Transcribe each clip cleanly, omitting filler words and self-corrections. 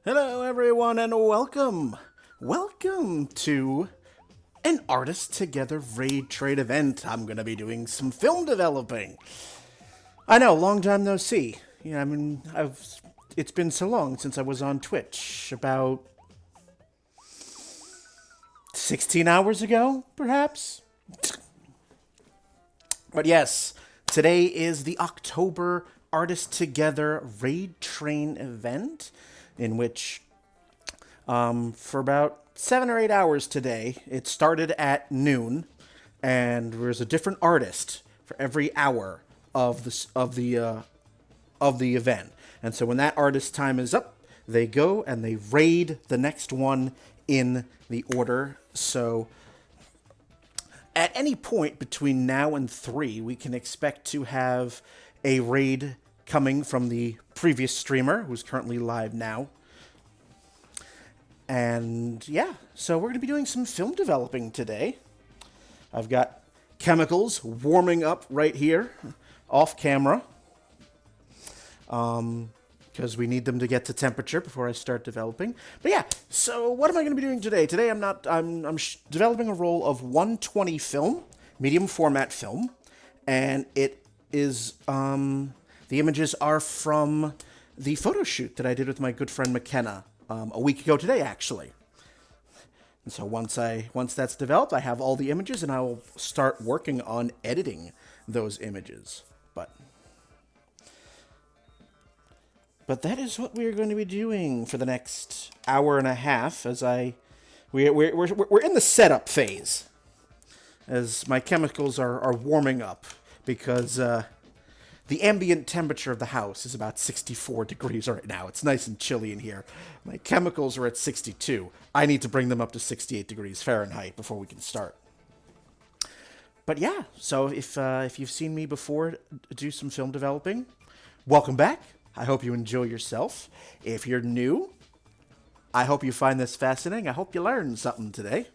Hello, everyone, and welcome. Welcome to an Artist Together raid trade event. I'm going to be doing some film developing. I know, long time no see. Yeah, I mean, it's been so long since I was on Twitch. About 16 hours ago, perhaps? But yes, today is the October Artist Together raid train event, in which for about 7 or 8 hours today, it started at noon, and there's a different artist for every hour of the event. And so when that artist time is up, they go and they raid the next one in the order. So at any point between now and 3, we can expect to have a raid coming from the previous streamer, who's currently live now. And yeah, so we're going to be doing some film developing today. I've got chemicals warming up right here, off camera, because we need them to get to temperature before I start developing. But yeah, so what am I going to be doing today? Today I'm developing a roll of 120 film, medium format film, and it is the images are from the photo shoot that I did with my good friend McKenna a week ago today, actually. And so once that's developed, I have all the images, and I will start working on editing those images. But that is what we're going to be doing for the next hour and a half. We're in the setup phase, as my chemicals are warming up, because the ambient temperature of the house is about 64 degrees right now. It's nice and chilly in here. My chemicals are at 62. I need to bring them up to 68 degrees Fahrenheit before we can start. But yeah, so if you've seen me before do some film developing, welcome back. I hope you enjoy yourself. If you're new, I hope you find this fascinating. I hope you learned something today.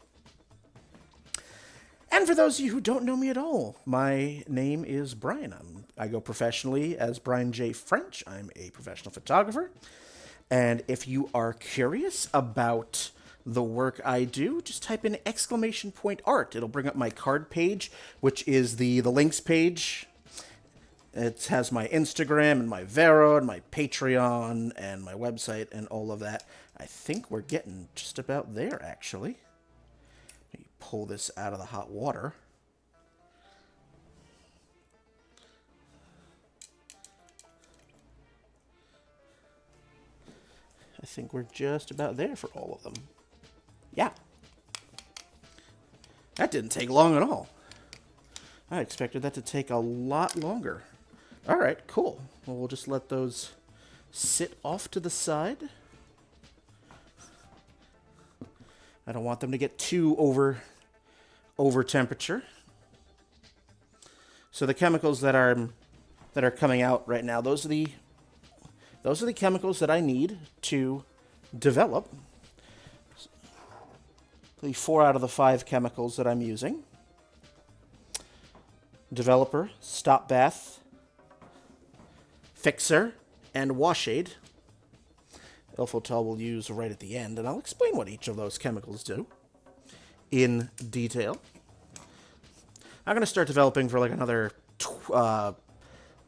And for those of you who don't know me at all, my name is Brian. I go professionally as Brian J. French. I'm a professional photographer. And if you are curious about the work I do, just type in !art. It'll bring up my card page, which is the links page. It has my Instagram and my Vero and my Patreon and my website and all of that. I think we're getting just about there, actually. Let me pull this out of the hot water. I think we're just about there for all of them. Yeah. That didn't take long at all. I expected that to take a lot longer. All right, cool. Well, we'll just let those sit off to the side. I don't want them to get too over temperature. So the chemicals that are coming out right now, those are the chemicals that I need to develop the 4 out of the 5 chemicals that I'm using. Developer, stop bath, fixer, and washade. Ilfotal will use right at the end, and I'll explain what each of those chemicals do in detail. I'm going to start developing for like another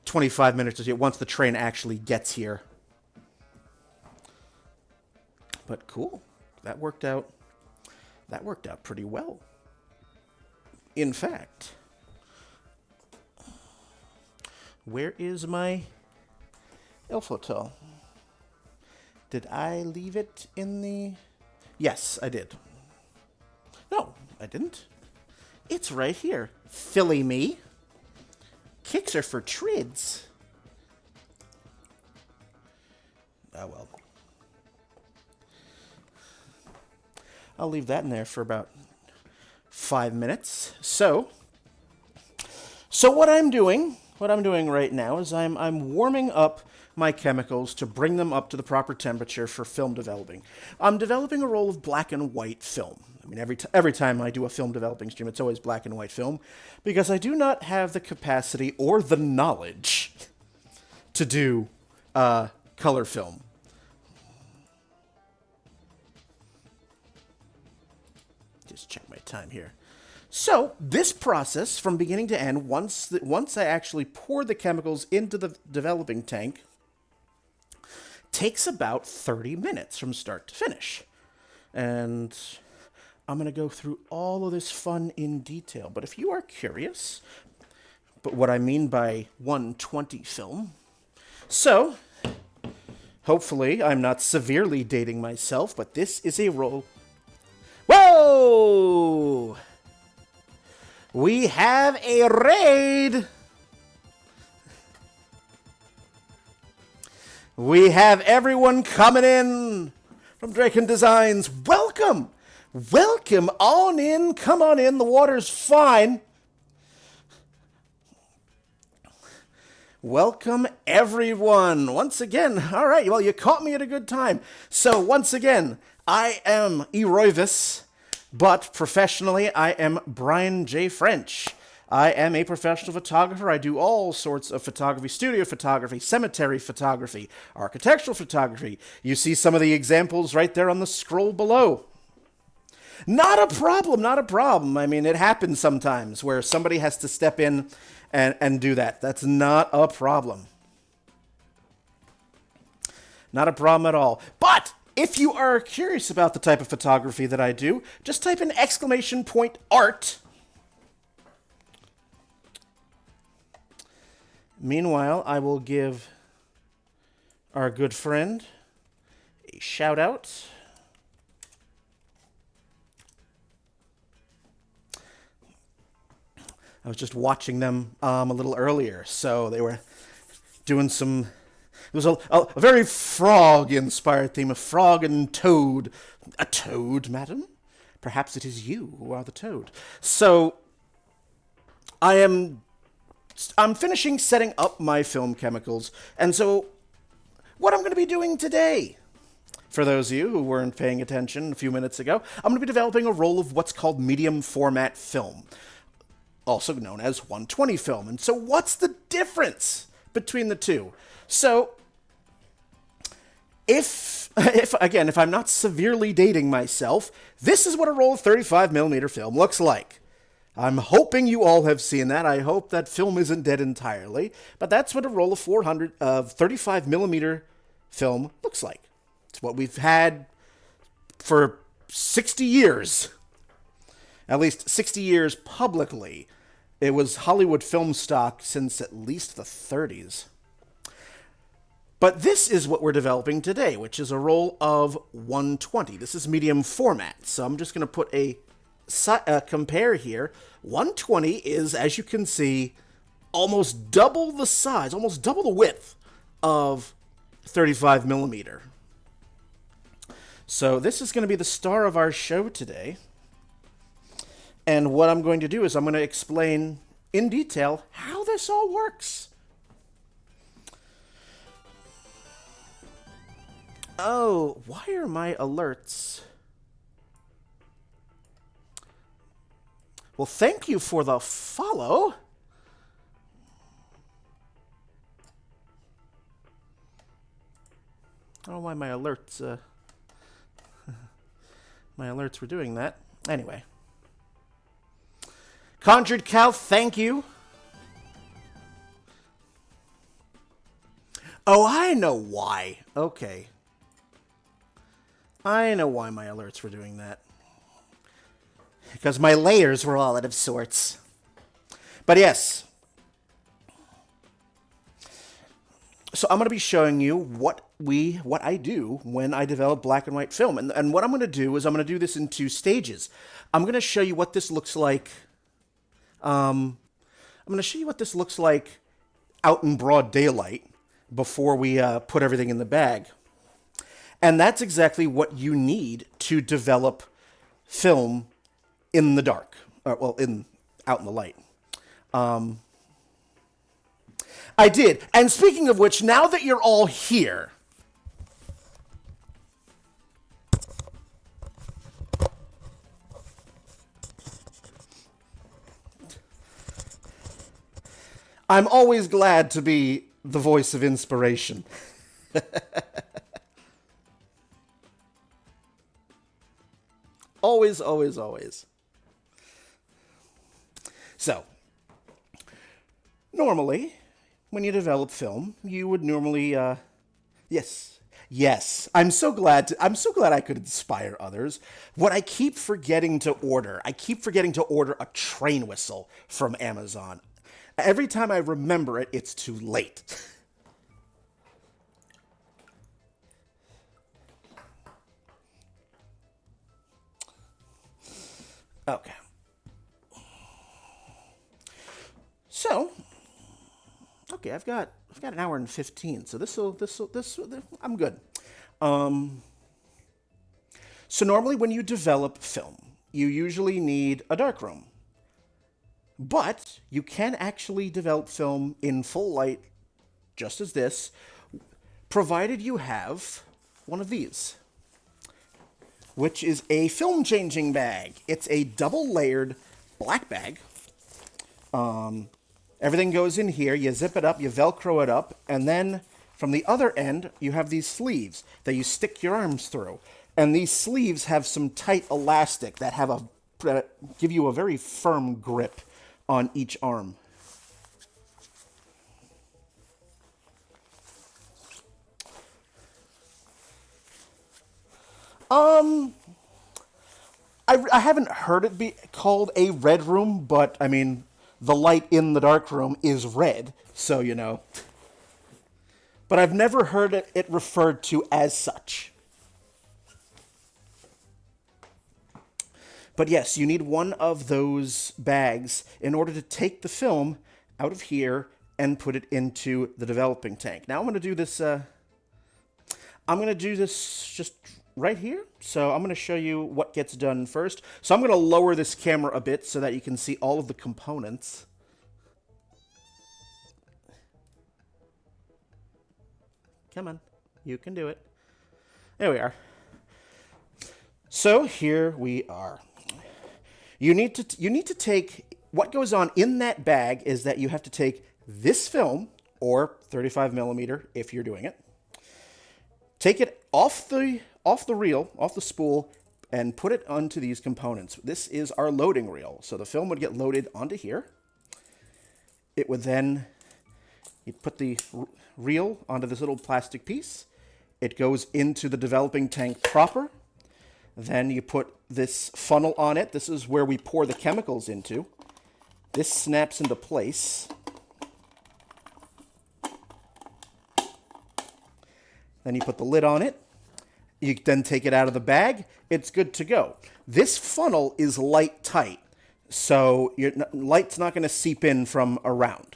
25 minutes or so once the train actually gets here. But cool. That worked out pretty well. In fact, where is my Ilfotal? Did I leave it in the... Yes, I did. No, I didn't. It's right here. Filly me. Kicks are for trids. Oh, well. I'll leave that in there for about 5 minutes. So what I'm doing right now is I'm warming up my chemicals to bring them up to the proper temperature for film developing. I'm developing a roll of black and white film. I mean, every time I do a film developing stream, it's always black and white film, because I do not have the capacity or the knowledge to do color film. Just check my time here. So this process, from beginning to end, once I actually pour the chemicals into the developing tank, takes about 30 minutes from start to finish. And I'm going to go through all of this fun in detail. But if you are curious, but what I mean by 120 film, so hopefully I'm not severely dating myself, but this is a roll. Whoa! We have a raid! We have everyone coming in from Draken Designs. Welcome! Welcome on in. Come on in. The water's fine. Welcome, everyone. Once again, all right, well, you caught me at a good time. So, once again, I am Eroivis, but professionally, I am Brian J. French. I am a professional photographer. I do all sorts of photography, studio photography, cemetery photography, architectural photography. You see some of the examples right there on the scroll below. Not a problem, not a problem. I mean, it happens sometimes where somebody has to step in and do that. That's not a problem. Not a problem at all. But if you are curious about the type of photography that I do, just type in !art. Meanwhile, I will give our good friend a shout out. I was just watching them a little earlier, so they were doing some... It was a very frog-inspired theme, a frog and toad. A toad, madam? Perhaps it is you who are the toad. So, I'm finishing setting up my film chemicals, and so what I'm going to be doing today, for those of you who weren't paying attention a few minutes ago, I'm going to be developing a roll of what's called medium format film, also known as 120 film. And so what's the difference between the two? So if I'm not severely dating myself, this is what a roll of 35mm film looks like. I'm hoping you all have seen that. I hope that film isn't dead entirely, but that's what a roll of 35mm film looks like. It's what we've had for 60 years. At least 60 years publicly. It was Hollywood film stock since at least the 30s. But this is what we're developing today, which is a roll of 120. This is medium format, so I'm just going to put a compare here. 120 is, as you can see, almost double the size, almost double the width of 35mm. So this is going to be the star of our show today. And what I'm going to do is I'm going to explain in detail how this all works. Oh, why are my alerts? Well, thank you for the follow. I don't know why my alerts were doing that. Anyway. Conjured Cow, thank you. Oh, I know why. Okay. I know why my alerts were doing that. Because my layers were all out of sorts. But yes. So I'm going to be showing you what I do when I develop black and white film. And what I'm going to do is I'm going to do this in 2 stages. I'm going to show you what this looks like. I'm going to show you what this looks like out in broad daylight before we put everything in the bag. And that's exactly what you need to develop film in the dark. Out in the light. I did. And speaking of which, now that you're all here, I'm always glad to be the voice of inspiration. Always, always, always. So, normally, when you develop film, you would normally, yes, yes. I'm so glad I could inspire others. What I keep forgetting to order, I keep forgetting to order a train whistle from Amazon. Every time I remember it, it's too late. Okay. So, okay, I've got an hour and 15, so this I'm good. Um, so normally when you develop film, you usually need a darkroom, but you can actually develop film in full light, just as this, provided you have one of these, which is a film changing bag. It's a double layered black bag. Everything goes in here, you zip it up, you Velcro it up, and then from the other end, you have these sleeves that you stick your arms through. And these sleeves have some tight elastic that give you a very firm grip on each arm. Um, I haven't heard it be called a red room, but I mean, the light in the dark room is red, so you know. But I've never heard it referred to as such. But yes, you need one of those bags in order to take the film out of here and put it into the developing tank. Now I'm going to do this. I'm going to do this just right here. So I'm going to show you what gets done first. So I'm going to lower this camera a bit so that you can see all of the components. Come on, you can do it. There we are. So here we are. You need to take, what goes on in that bag is that you have to take this film, or 35 millimeter if you're doing it, take it off the reel, off the spool, and put it onto these components. This is our loading reel. So the film would get loaded onto here. It would then, you'd put the reel onto this little plastic piece. It goes into the developing tank proper. Then you put this funnel on it. This is where we pour the chemicals into. This snaps into place. Then you put the lid on it. You then take it out of the bag. It's good to go. This funnel is light tight, so your light's not going to seep in from around.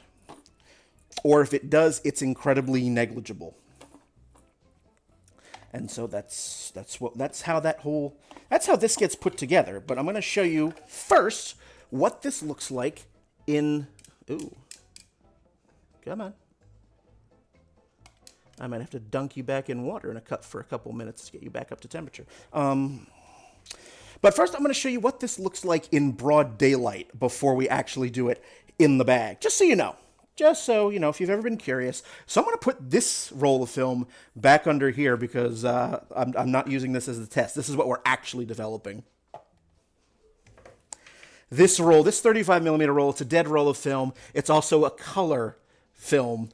Or if it does, it's incredibly negligible. And so that's how this gets put together. But I'm going to show you first what this looks like in. Ooh, come on. I might have to dunk you back in water in a cup for a couple minutes to get you back up to temperature. But first, I'm going to show you what this looks like in broad daylight before we actually do it in the bag, just so you know. Just so, you know, if you've ever been curious. So I'm going to put this roll of film back under here because I'm not using this as a test. This is what we're actually developing. This roll, this 35 millimeter roll, it's a dead roll of film. It's also a color film.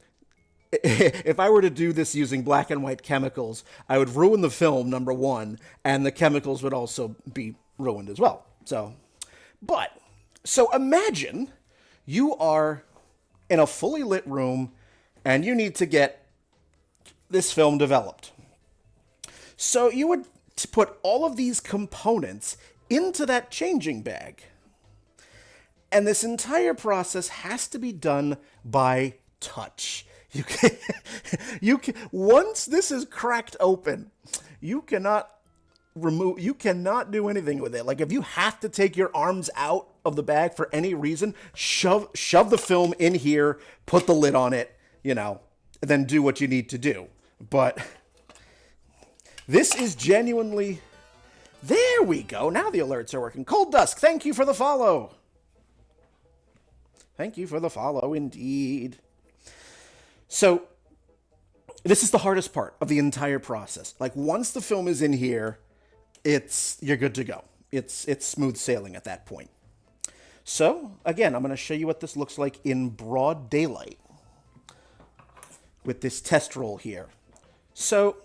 If I were to do this using black and white chemicals, I would ruin the film, number one, and the chemicals would also be ruined as well. So imagine you are in a fully lit room, and you need to get this film developed. So you would put all of these components into that changing bag. And this entire process has to be done by touch. Once this is cracked open, you cannot do anything with it. Like if you have to take your arms out of the bag for any reason, shove the film in here, put the lid on it, you know, and then do what you need to do. But this is genuinely, there we go. Now the alerts are working. Cold Dusk, thank you for the follow. Thank you for the follow, indeed. So this is the hardest part of the entire process. Like once the film is in here, you're good to go. it's smooth sailing at that point. So, again, I'm going to show you what this looks like in broad daylight with this test roll here. So,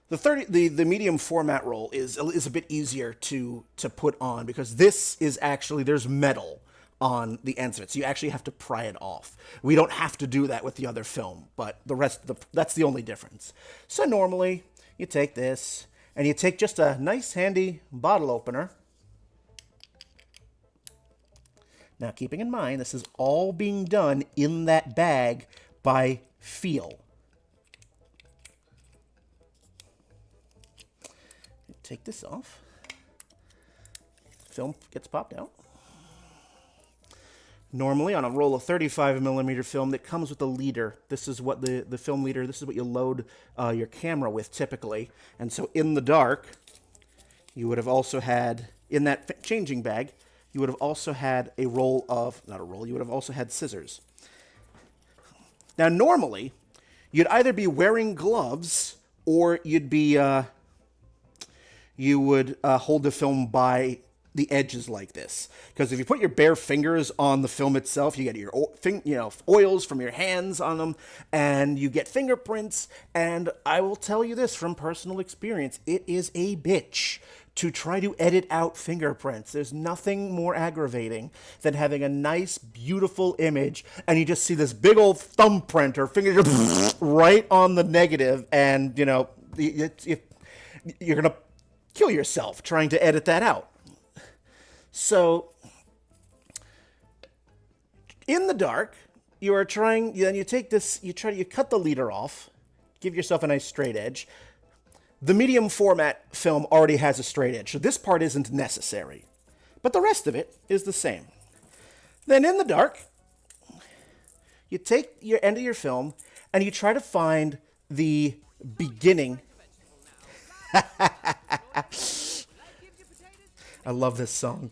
the medium format roll is a bit easier to put on because this is actually, there's metal on the ends of it, so you actually have to pry it off. We don't have to do that with the other film, but that's the only difference. So normally, you take this, and you take just a nice handy bottle opener. Now, keeping in mind, this is all being done in that bag by feel. Take this off. Film gets popped out. Normally, on a roll of 35mm film that comes with a leader, this is what the film leader, this is what you load your camera with typically. And so in the dark, you would have also had, in that changing bag, you would have also had a roll of, not a roll, you would have also had scissors. Now, normally, you'd either be wearing gloves or you'd be, you would hold the film by the edges like this, because if you put your bare fingers on the film itself, you get your oils from your hands on them, and you get fingerprints. And I will tell you this from personal experience: it is a bitch to try to edit out fingerprints. There's nothing more aggravating than having a nice, beautiful image, and you just see this big old thumbprint or finger right on the negative, and you're gonna kill yourself trying to edit that out. So, in the dark, you are trying, then you take this, you cut the leader off, give yourself a nice straight edge. The medium format film already has a straight edge, so this part isn't necessary. But the rest of it is the same. Then in the dark, you take your end of your film, and you try to find the beginning. I love this song.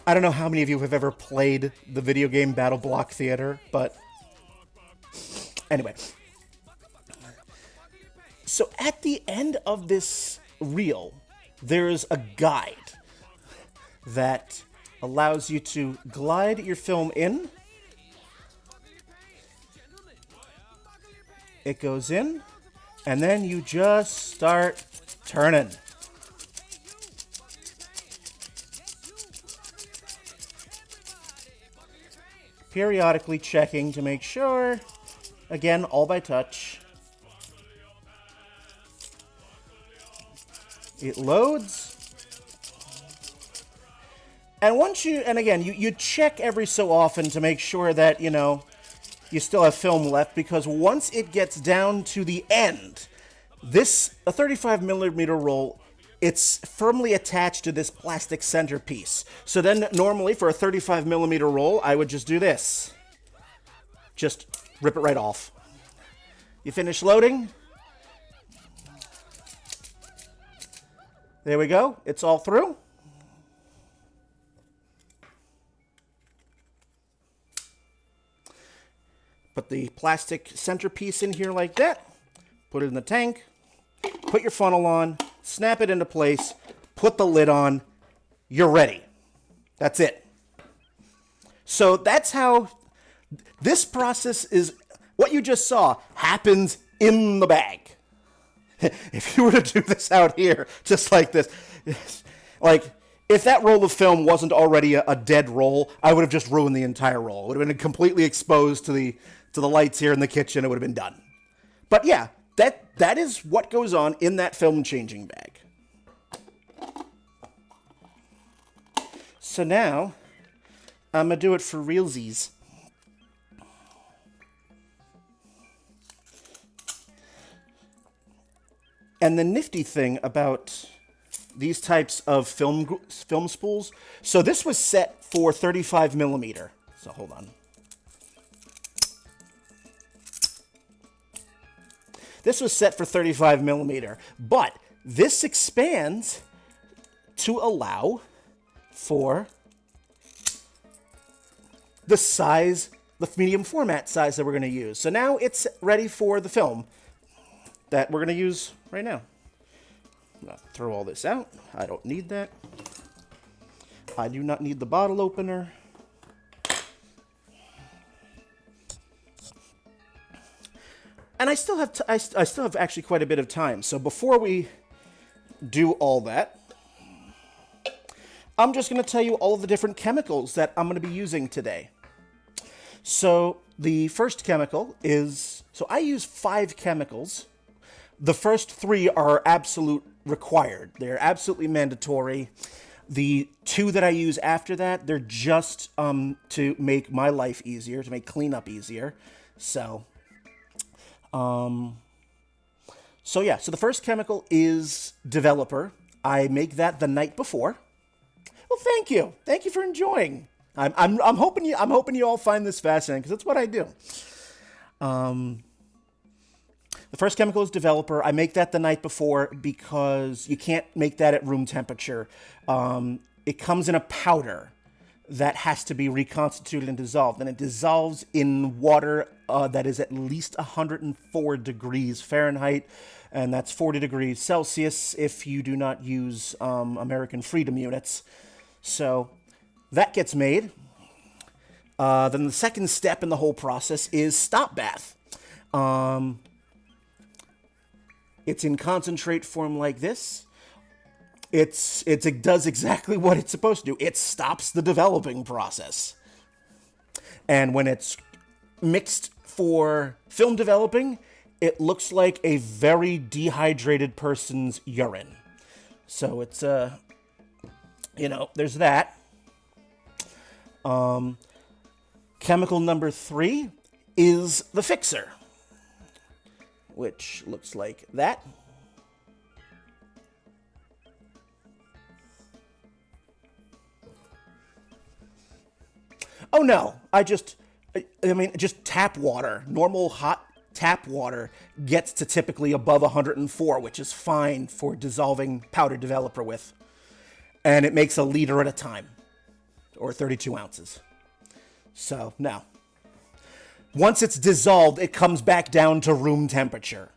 I don't know how many of you have ever played the video game Battle Block Theater, but anyway. So at the end of this reel, there's a guide that allows you to glide your film in. It goes in, and then you just start turning. Periodically checking to make sure, again, all by touch. It loads. And again, you check every so often to make sure that, you still have film left, because once it gets down to the end, a 35mm roll, it's firmly attached to this plastic centerpiece. So then normally for a 35mm roll, I would just do this. Just rip it right off. You finish loading. There we go. It's all through. Put the plastic centerpiece in here like that. Put it in the tank. Put your funnel on. Snap it into place. Put the lid on. You're ready. That's it. So that's how this process is. What you just saw happens in the bag. If you were to do this out here, just like this, like if that roll of film wasn't already a dead roll, I would have just ruined the entire roll. It would have been completely exposed to the lights here in the kitchen. It would have been done. But yeah, that is what goes on in that film changing bag. So now, I'm going to do it for realsies. And the nifty thing about these types of film spools, so this was set for 35mm. So hold on. This was set for 35mm, but this expands to allow for the size, the medium format size that we're going to use. So now it's ready for the film that we're going to use right now. Throw all this out. I don't need that. I do not need the bottle opener. And I still have I still have actually quite a bit of time. So before we do all that, I'm just going to tell you all of the different chemicals that I'm going to be using today. So the first chemical is, so I use 5 chemicals. The first 3 are absolute required. They're absolutely mandatory. The 2 that I use after that, they're just to make my life easier, to make cleanup easier. So yeah, so the first chemical is developer. I make that the night before. Well, thank you. Thank you for enjoying. I'm hoping you all find this fascinating because that's what I do. The first chemical is developer. I make that the night before because you can't make that at room temperature. It comes in a powder that has to be reconstituted and dissolved, and it dissolves in water that is at least 104 degrees Fahrenheit, and that's 40 degrees Celsius if you do not use American Freedom Units. So that gets made. Then the second step in the whole process is stop bath. It's in concentrate form like this. It does exactly what it's supposed to do. It stops the developing process. And when it's mixed for film developing, it looks like a very dehydrated person's urine. So it's, there's that. Chemical number 3 is the fixer, which looks like that. Oh no, just tap water. Normal hot tap water gets to typically above 104, which is fine for dissolving powder developer with. And it makes a liter at a time, or 32 ounces. So now, once it's dissolved, it comes back down to room temperature.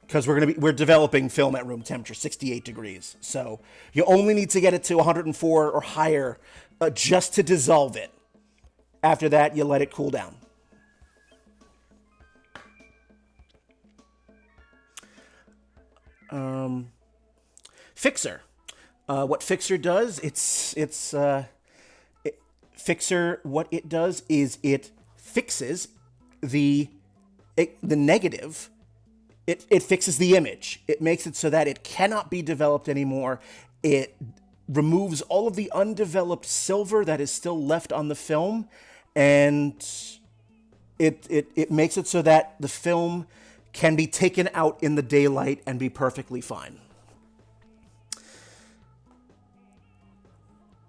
Because we're developing film at room temperature, 68 degrees. So you only need to get it to 104 or higher just to dissolve it. After that, you let it cool down. Fixer. What Fixer does, Fixer, what it does is it fixes the negative. It fixes the image. It makes it so that it cannot be developed anymore. It removes all of the undeveloped silver that is still left on the film, and it makes it so that the film can be taken out in the daylight and be perfectly fine.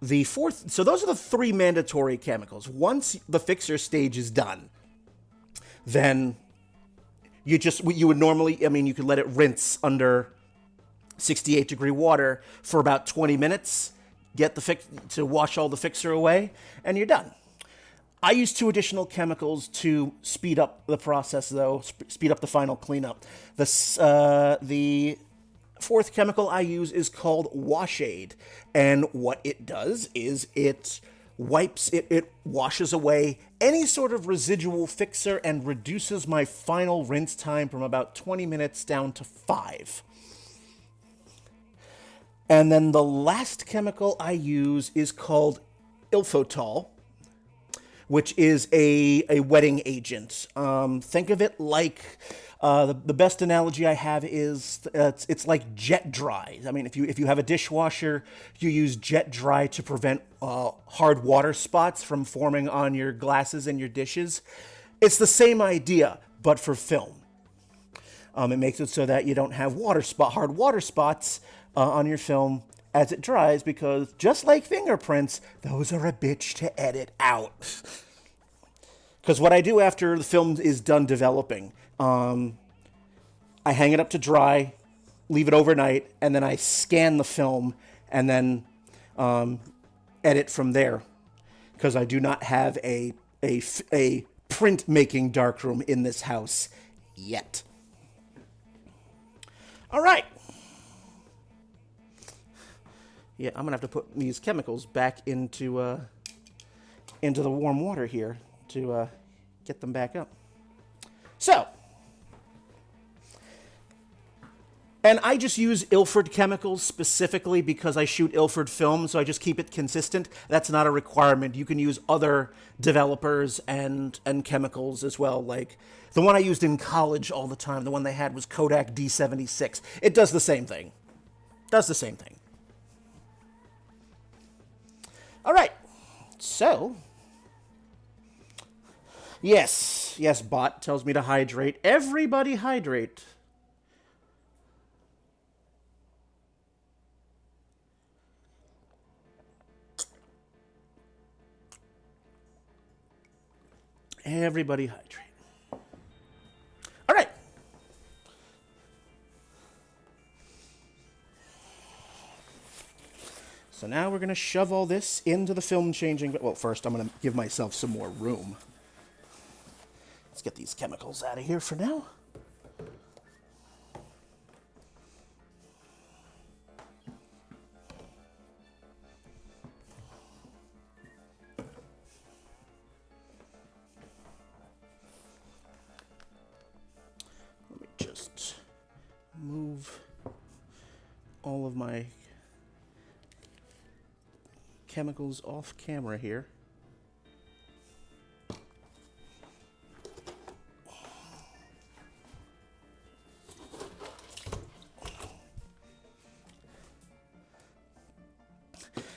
The fourth, so those are the 3 mandatory chemicals. Once the fixer stage is done, then you would normally, you could let it rinse under 68 degree water for about 20 minutes, get to wash all the fixer away, and you're done. I use 2 additional chemicals to speed up the process, though, speed up the final cleanup. The 4th chemical I use is called Wash Aid, and what it does is it washes away any sort of residual fixer and reduces my final rinse time from about 20 minutes down to 5. And then the last chemical I use is called Ilfotol, which is a wetting agent. Think of it like, the best analogy I have is it's like jet dry. If you have a dishwasher, you use jet dry to prevent hard water spots from forming on your glasses and your dishes. It's the same idea, but for film. It makes it so that you don't have hard water spots on your film as it dries, because just like fingerprints, those are a bitch to edit out. Because what I do after the film is done developing, I hang it up to dry, leave it overnight, and then I scan the film and then edit from there. Because I do not have a print-making darkroom in this house yet. All right. Yeah, I'm gonna have to put these chemicals back into the warm water here to get them back up. So, and I just use Ilford chemicals specifically because I shoot Ilford film, so I just keep it consistent. That's not a requirement. You can use other developers and chemicals as well. Like the one I used in college all the time, the one they had was Kodak D76. It does the same thing. Does the same thing. All right. So, yes, bot tells me to hydrate. Everybody hydrate. Everybody hydrate. All right. So now we're going to shove all this into the film changing. Well, first I'm going to give myself some more room. Let's get these chemicals out of here for now. Let me just move all of my chemicals off camera here.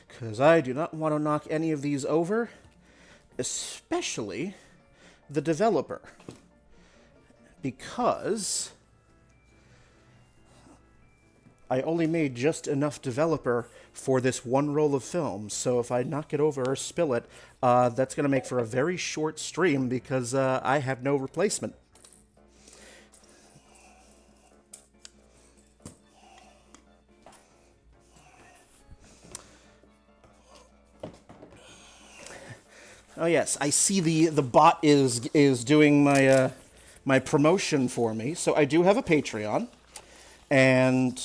Because I do not want to knock any of these over, especially the developer. Because I only made just enough developer for this one roll of film, so if I knock it over or spill it, that's going to make for a very short stream because I have no replacement. Oh yes, I see the bot is doing my my promotion for me. So I do have a Patreon, and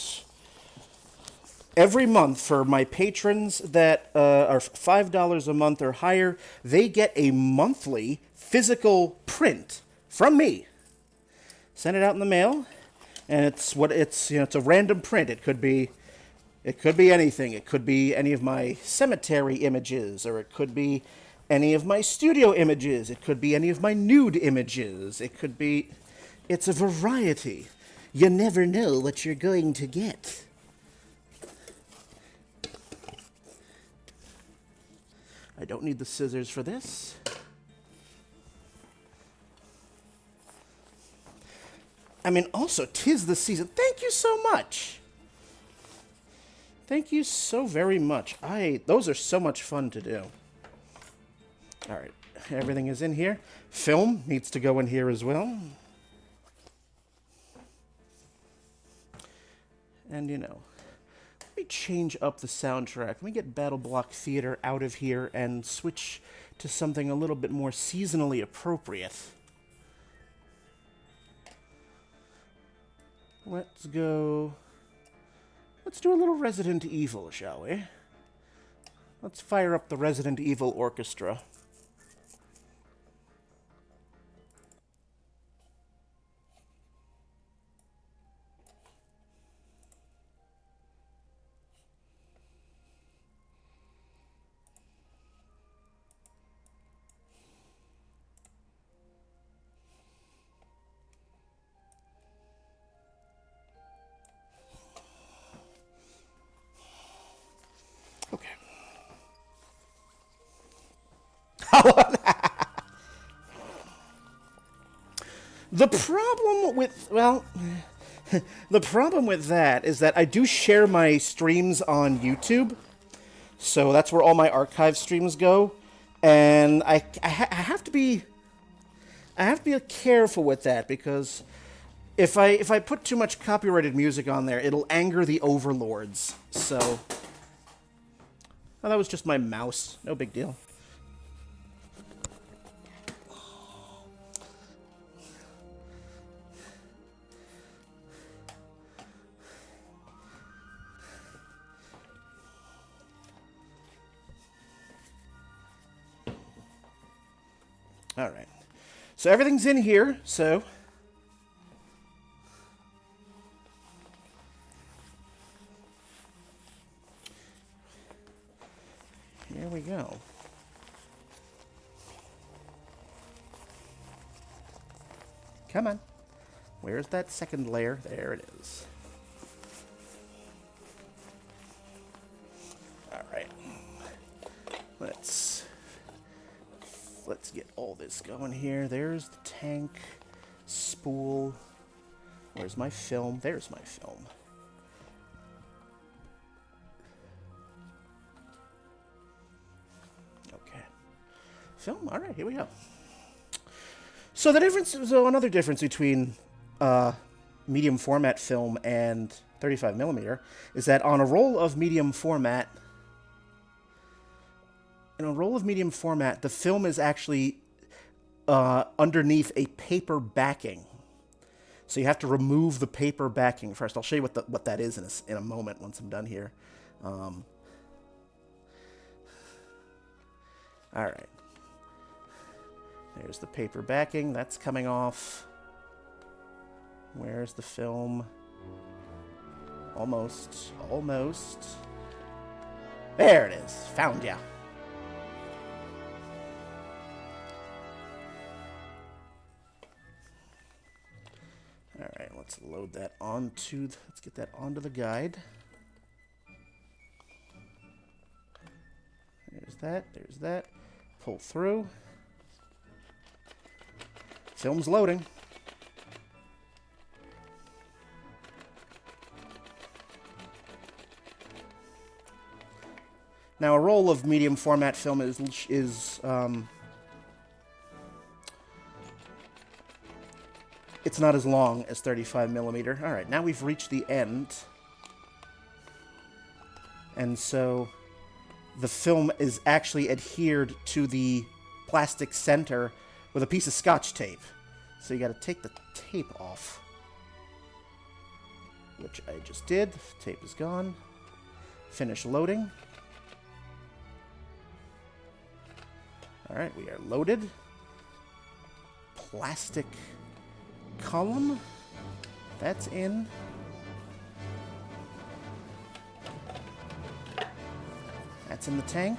every month for my patrons that are $5 a month or higher, they get a monthly physical print from me. Send it out in the mail, and it's a random print. It could be anything. It could be any of my cemetery images, or it could be any of my studio images. It could be any of my nude images. It could be... It's a variety. You never know what you're going to get. I don't need the scissors for this. I mean, also, 'tis the season. Thank you so much. Thank you so very much. Those are so much fun to do. All right, everything is in here. Film needs to go in here as well. And, let me change up the soundtrack. Let me get Battle Block Theater out of here and switch to something a little bit more seasonally appropriate. Let's do a little Resident Evil, shall we? Let's fire up the Resident Evil Orchestra. Okay. The problem with, the problem with that is that I do share my streams on YouTube, so that's where all my archive streams go, and I have to be careful with that because if I put too much copyrighted music on there, it'll anger the overlords. So, oh, that was just my mouse. No big deal. All right. So everything's in here, so... Here we go. Come on. Where's that second layer? There it is. All right. Let's get all this going here. There's the tank, spool. Where's my film? There's my film. Okay. Film. All right, here we go. So another difference between medium format film and 35 millimeter is that on a roll of medium format, the film is actually underneath a paper backing. So you have to remove the paper backing first. I'll show you what that is in a moment once I'm done here. All right. There's the paper backing. That's coming off. Where's the film? Almost. Almost. There it is. Found ya. All right, let's load that onto... Let's get that onto the guide. There's that. There's that. Pull through. Film's loading. Now, a roll of medium format film is it's not as long as 35 millimeter. All right, now we've reached the end. And so the film is actually adhered to the plastic center with a piece of Scotch tape. So you got to take the tape off, which I just did. Tape is gone. Finish loading. All right, we are loaded. Plastic column. That's in. That's in the tank.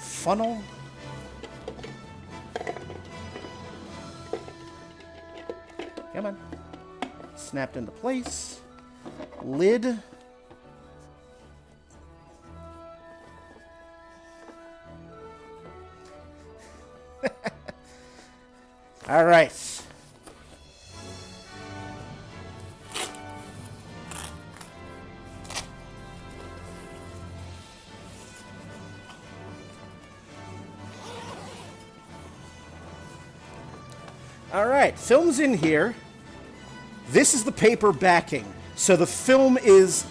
Funnel. Come on. Snapped into place. Lid. All right. All right, film's in here. This is the paper backing. So the film is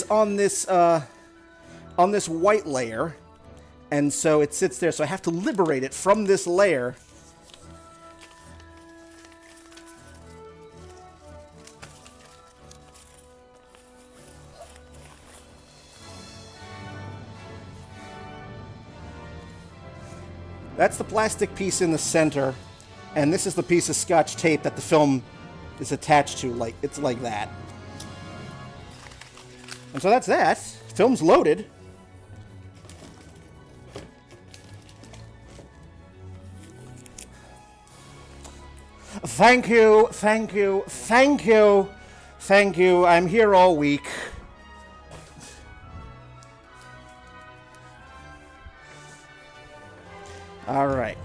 on this white layer, and so it sits there. So I have to liberate it from this layer. That's the plastic piece in the center, and this is the piece of Scotch tape that the film is attached to. Like, it's like that. And so that's that. Film's loaded. Thank you, thank you, thank you, thank you. I'm here all week. All right.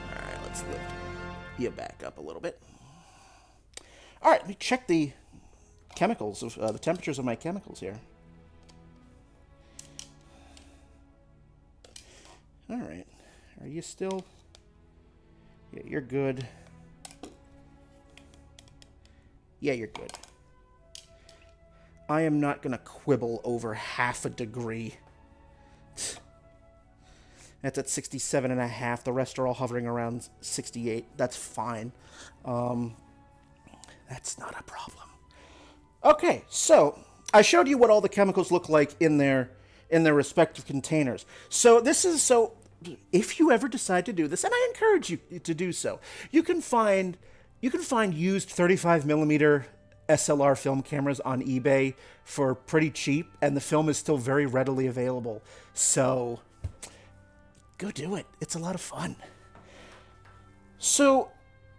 All right, let's lift you back up a little bit. All right, let me check the chemicals, of the temperatures of my chemicals here. All right. Are you still? Yeah, you're good. Yeah, you're good. I am not going to quibble over half a degree. That's at 67.5. The rest are all hovering around 68. That's fine. That's not a problem. Okay, so I showed you what all the chemicals look like in their in their respective containers. So if you ever decide to do this, and I encourage you to do so, you can find used 35 millimeter SLR film cameras on eBay for pretty cheap, and the film is still very readily available. So go do it. It's a lot of fun. So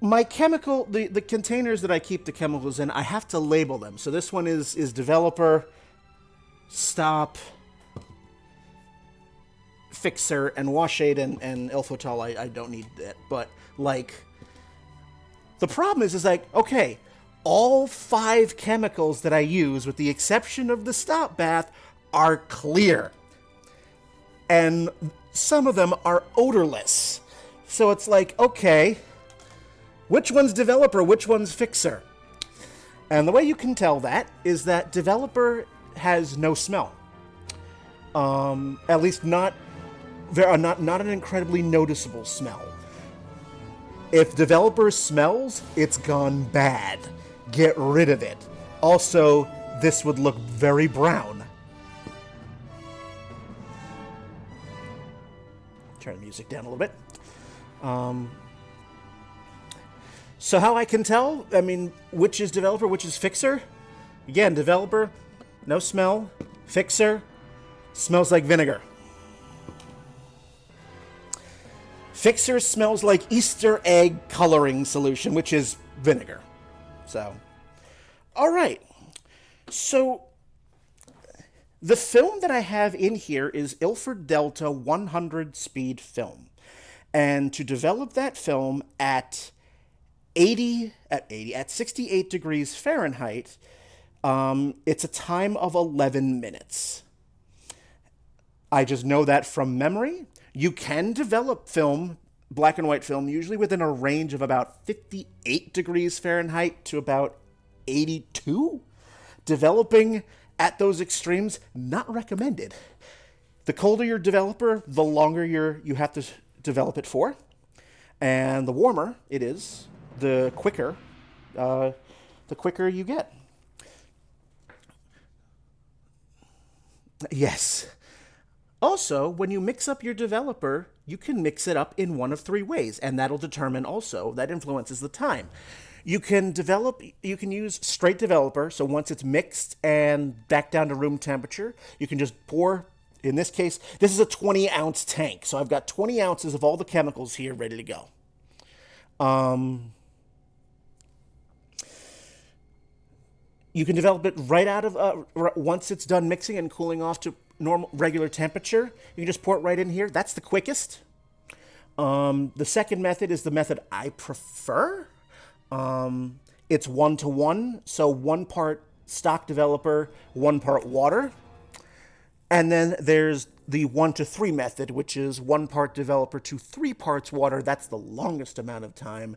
my the containers that I keep the chemicals in, I have to label them. So this one is developer, stop, fixer, and wash aid and Ilfotol. I don't need that. But like, the problem is like, okay, all 5 chemicals that I use, with the exception of the stop bath, are clear. And some of them are odorless. So it's like, okay, which one's developer, which one's fixer? And the way you can tell that is that developer has no smell. At least not an incredibly noticeable smell. If developer smells, it's gone bad. Get rid of it. Also, this would look very brown. Turn the music down a little bit. So how I can tell, I mean, which is developer, which is fixer? Again, developer, no smell. Fixer, smells like vinegar. Fixer smells like Easter egg coloring solution, which is vinegar. So, all right. So, the film that I have in here is Ilford Delta 100 speed film. And to develop that film at 68 degrees Fahrenheit, it's a time of 11 minutes. I just know that from memory. You can develop film, black and white film, usually within a range of about 58 degrees Fahrenheit to about 82. Developing at those extremes, not recommended. The colder your developer, the longer you have to develop it for. And the warmer it is, the quicker you get. Yes. Also, when you mix up your developer, you can mix it up in one of 3 ways, and that'll determine also, that influences the time. You can use straight developer, so once it's mixed and back down to room temperature, you can just pour, in this case, this is a 20-ounce tank, so I've got 20 ounces of all the chemicals here ready to go. You can develop it right out of, once it's done mixing and cooling off to regular temperature. You can just pour it right in here. That's the quickest. The second method is the method I prefer. It's 1-to-1, so 1 part stock developer, 1 part water. And then there's the 1-to-3 method, which is 1 part developer to 3 parts water. That's the longest amount of time.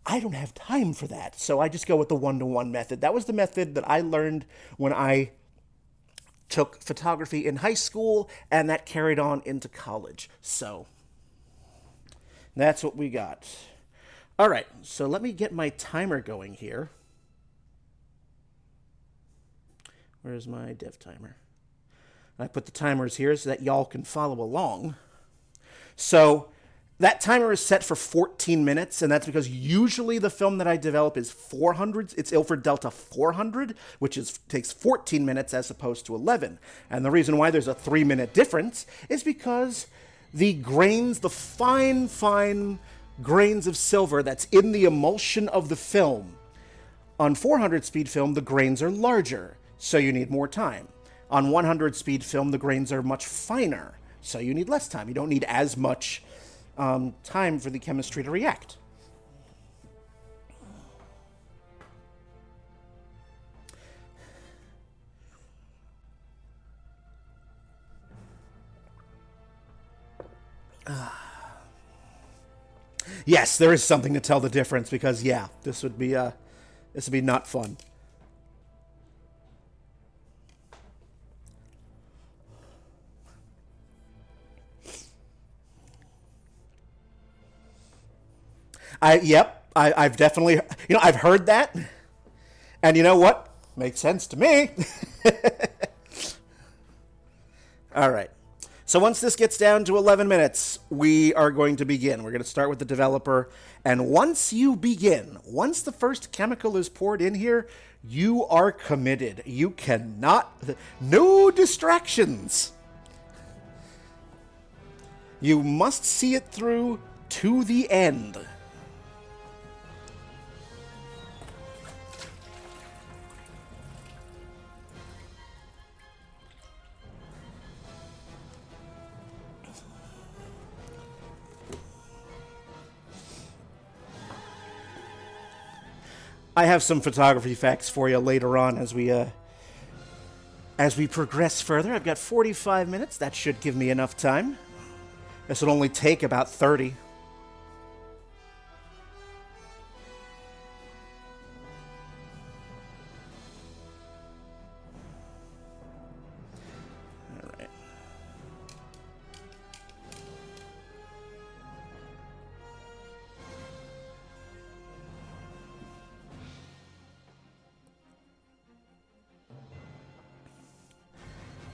I don't have time for that, so I just go with the 1-to-1 method. That was the method that I learned when I took photography in high school, and that carried on into college. So that's what we got. All right, so let me get my timer going here. Where's my dev timer? I put the timers here so that y'all can follow along. So that timer is set for 14 minutes, and that's because usually the film that I develop is 400. It's Ilford Delta 400, which takes 14 minutes as opposed to 11. And the reason why there's a 3-minute difference is because the grains, the fine grains of silver that's in the emulsion of the film, on 400 speed film, the grains are larger, so you need more time. On 100 speed film, the grains are much finer, so you need less time. You don't need as much time for the chemistry to react. Yes, there is something to tell the difference because, yeah, this would be not fun. I've definitely, I've heard that, and you know what? Makes sense to me. All right. So once this gets down to 11 minutes, we are going to begin. We're going to start with the developer. And once you begin, once the first chemical is poured in here, you are committed. You cannot... No distractions. You must see it through to the end. I have some photography facts for you later on as we progress further. I've got 45 minutes. That should give me enough time. This will only take about 30. All right.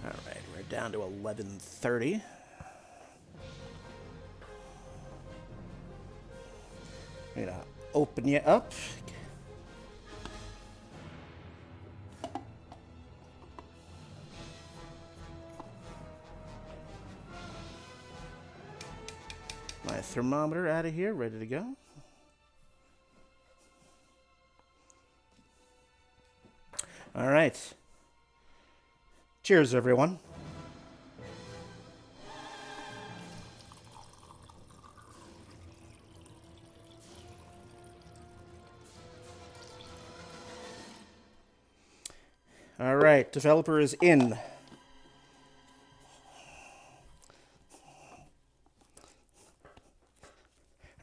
All right, we're down to 11:30. I'm gonna open you up. My thermometer out of here, ready to go. All right. Cheers, everyone. All right, developer is in.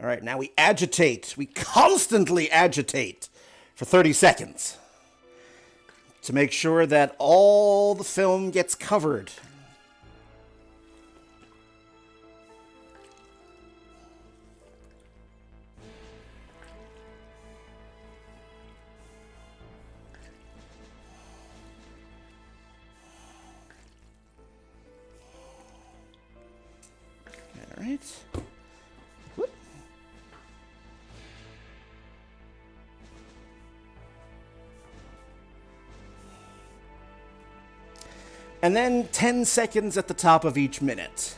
All right, now we agitate. We constantly agitate for 30 seconds to make sure that all the film gets covered. All right. Whoop. And then 10 seconds at the top of each minute.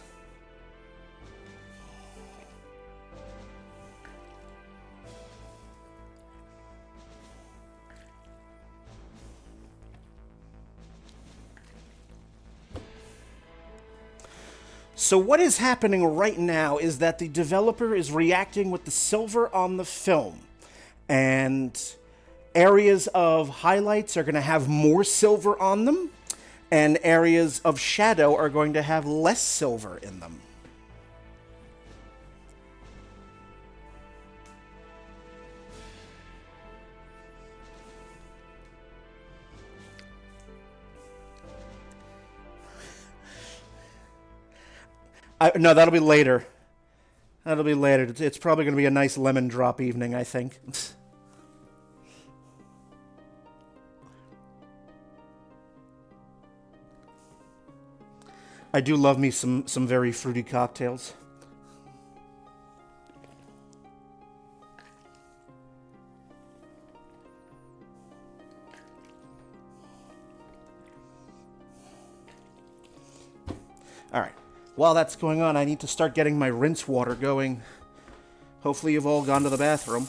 So what is happening right now is that the developer is reacting with the silver on the film. And areas of highlights are going to have more silver on them. And areas of shadow are going to have less silver in them. No, that'll be later. That'll be later. It's probably going to be a nice lemon drop evening, I think. I do love me some very fruity cocktails. All right. While that's going on, I need to start getting my rinse water going. Hopefully you've all gone to the bathroom.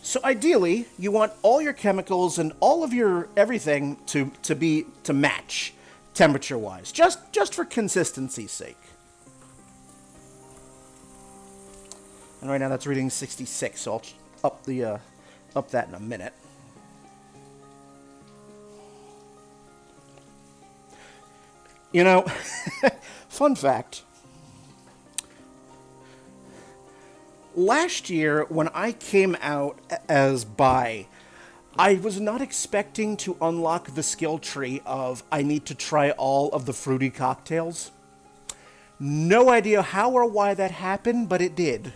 So ideally, you want all your chemicals and all of your everything to match temperature-wise, just for consistency's sake. And right now that's reading 66, so I'll up that in a minute. You know, fun fact. Last year, when I came out as bi, I was not expecting to unlock the skill tree of I need to try all of the fruity cocktails. No idea how or why that happened, but it did.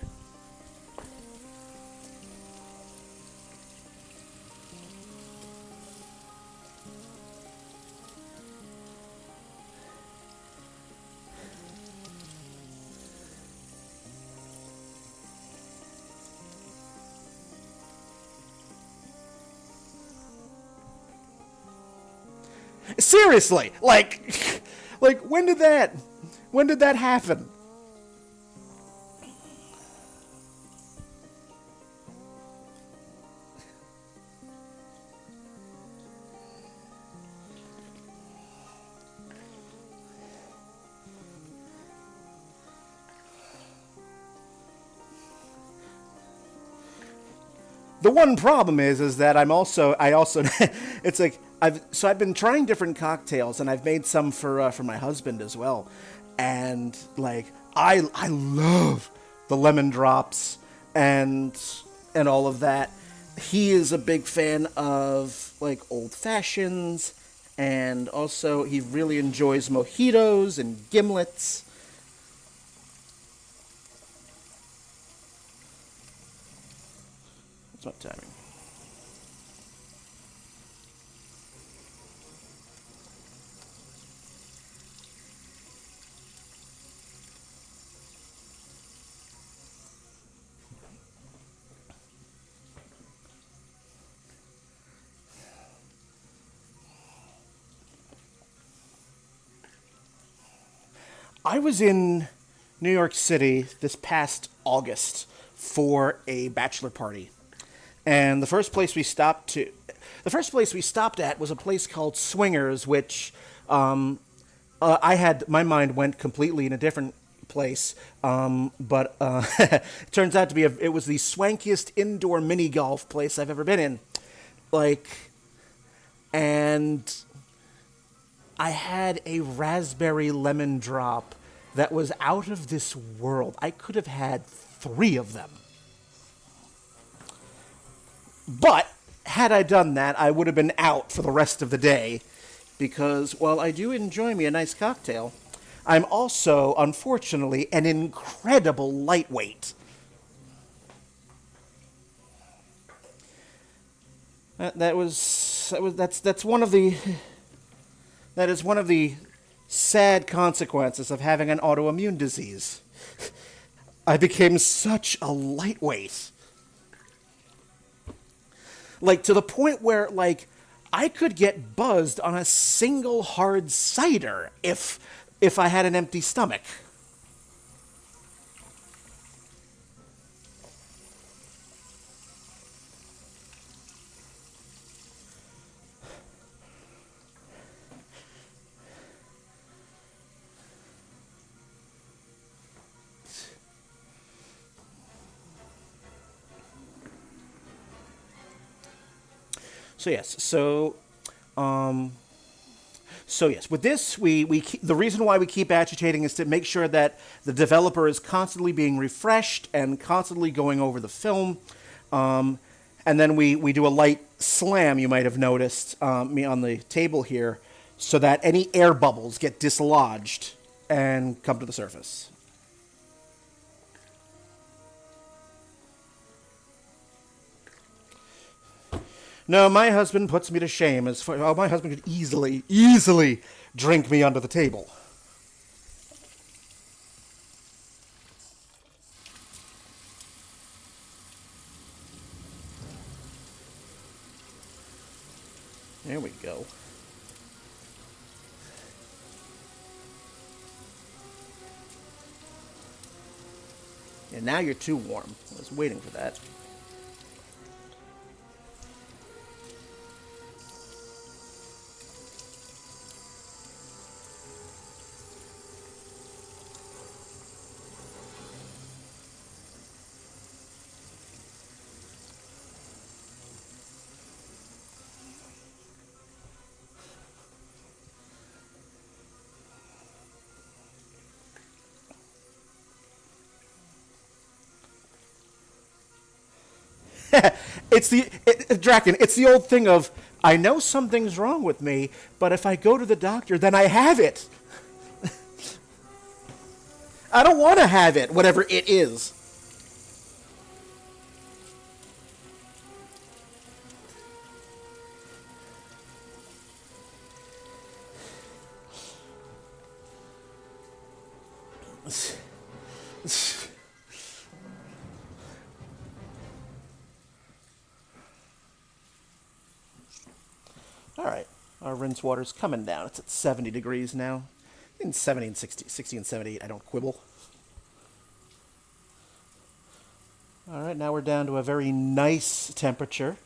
Seriously, like, like when did that happen? The one problem is that I also it's like I've been trying different cocktails and I've made some for my husband as well, and like I love the lemon drops and and all of that. He is a big fan of like old fashions, and also he really enjoys mojitos and gimlets. That's my timing. I was in New York City this past August for a bachelor party. And the first place we stopped at was a place called Swingers, which I had my mind went completely in a different place. But it turns out to be it was the swankiest indoor mini golf place I've ever been in. Like, and I had a raspberry lemon drop that was out of this world. I could have had three of them. But had I done that, I would have been out for the rest of the day because while I do enjoy me a nice cocktail, I'm also, unfortunately, an incredible lightweight. That's one of the that is one of the sad consequences of having an autoimmune disease. I became such a lightweight. Like to the point where like I could get buzzed on a single hard cider if I had an empty stomach. So yes, um, so yes, with this, the reason why we keep agitating is to make sure that the developer is constantly being refreshed and constantly going over the film, um, and then we do a light slam. You might have noticed me on the table here, so that any air bubbles get dislodged and come to the surface. No, my husband puts me to shame. My husband could easily drink me under the table. There we go. And now you're too warm. I was waiting for that. Draken, it's the old thing of, I know something's wrong with me, but if I go to the doctor, then I have it. I don't want to have it, whatever it is. All right, our rinse water's coming down. It's at 70 degrees now. In 70 and 60 and 78, I don't quibble. All right, now we're down to a very nice temperature.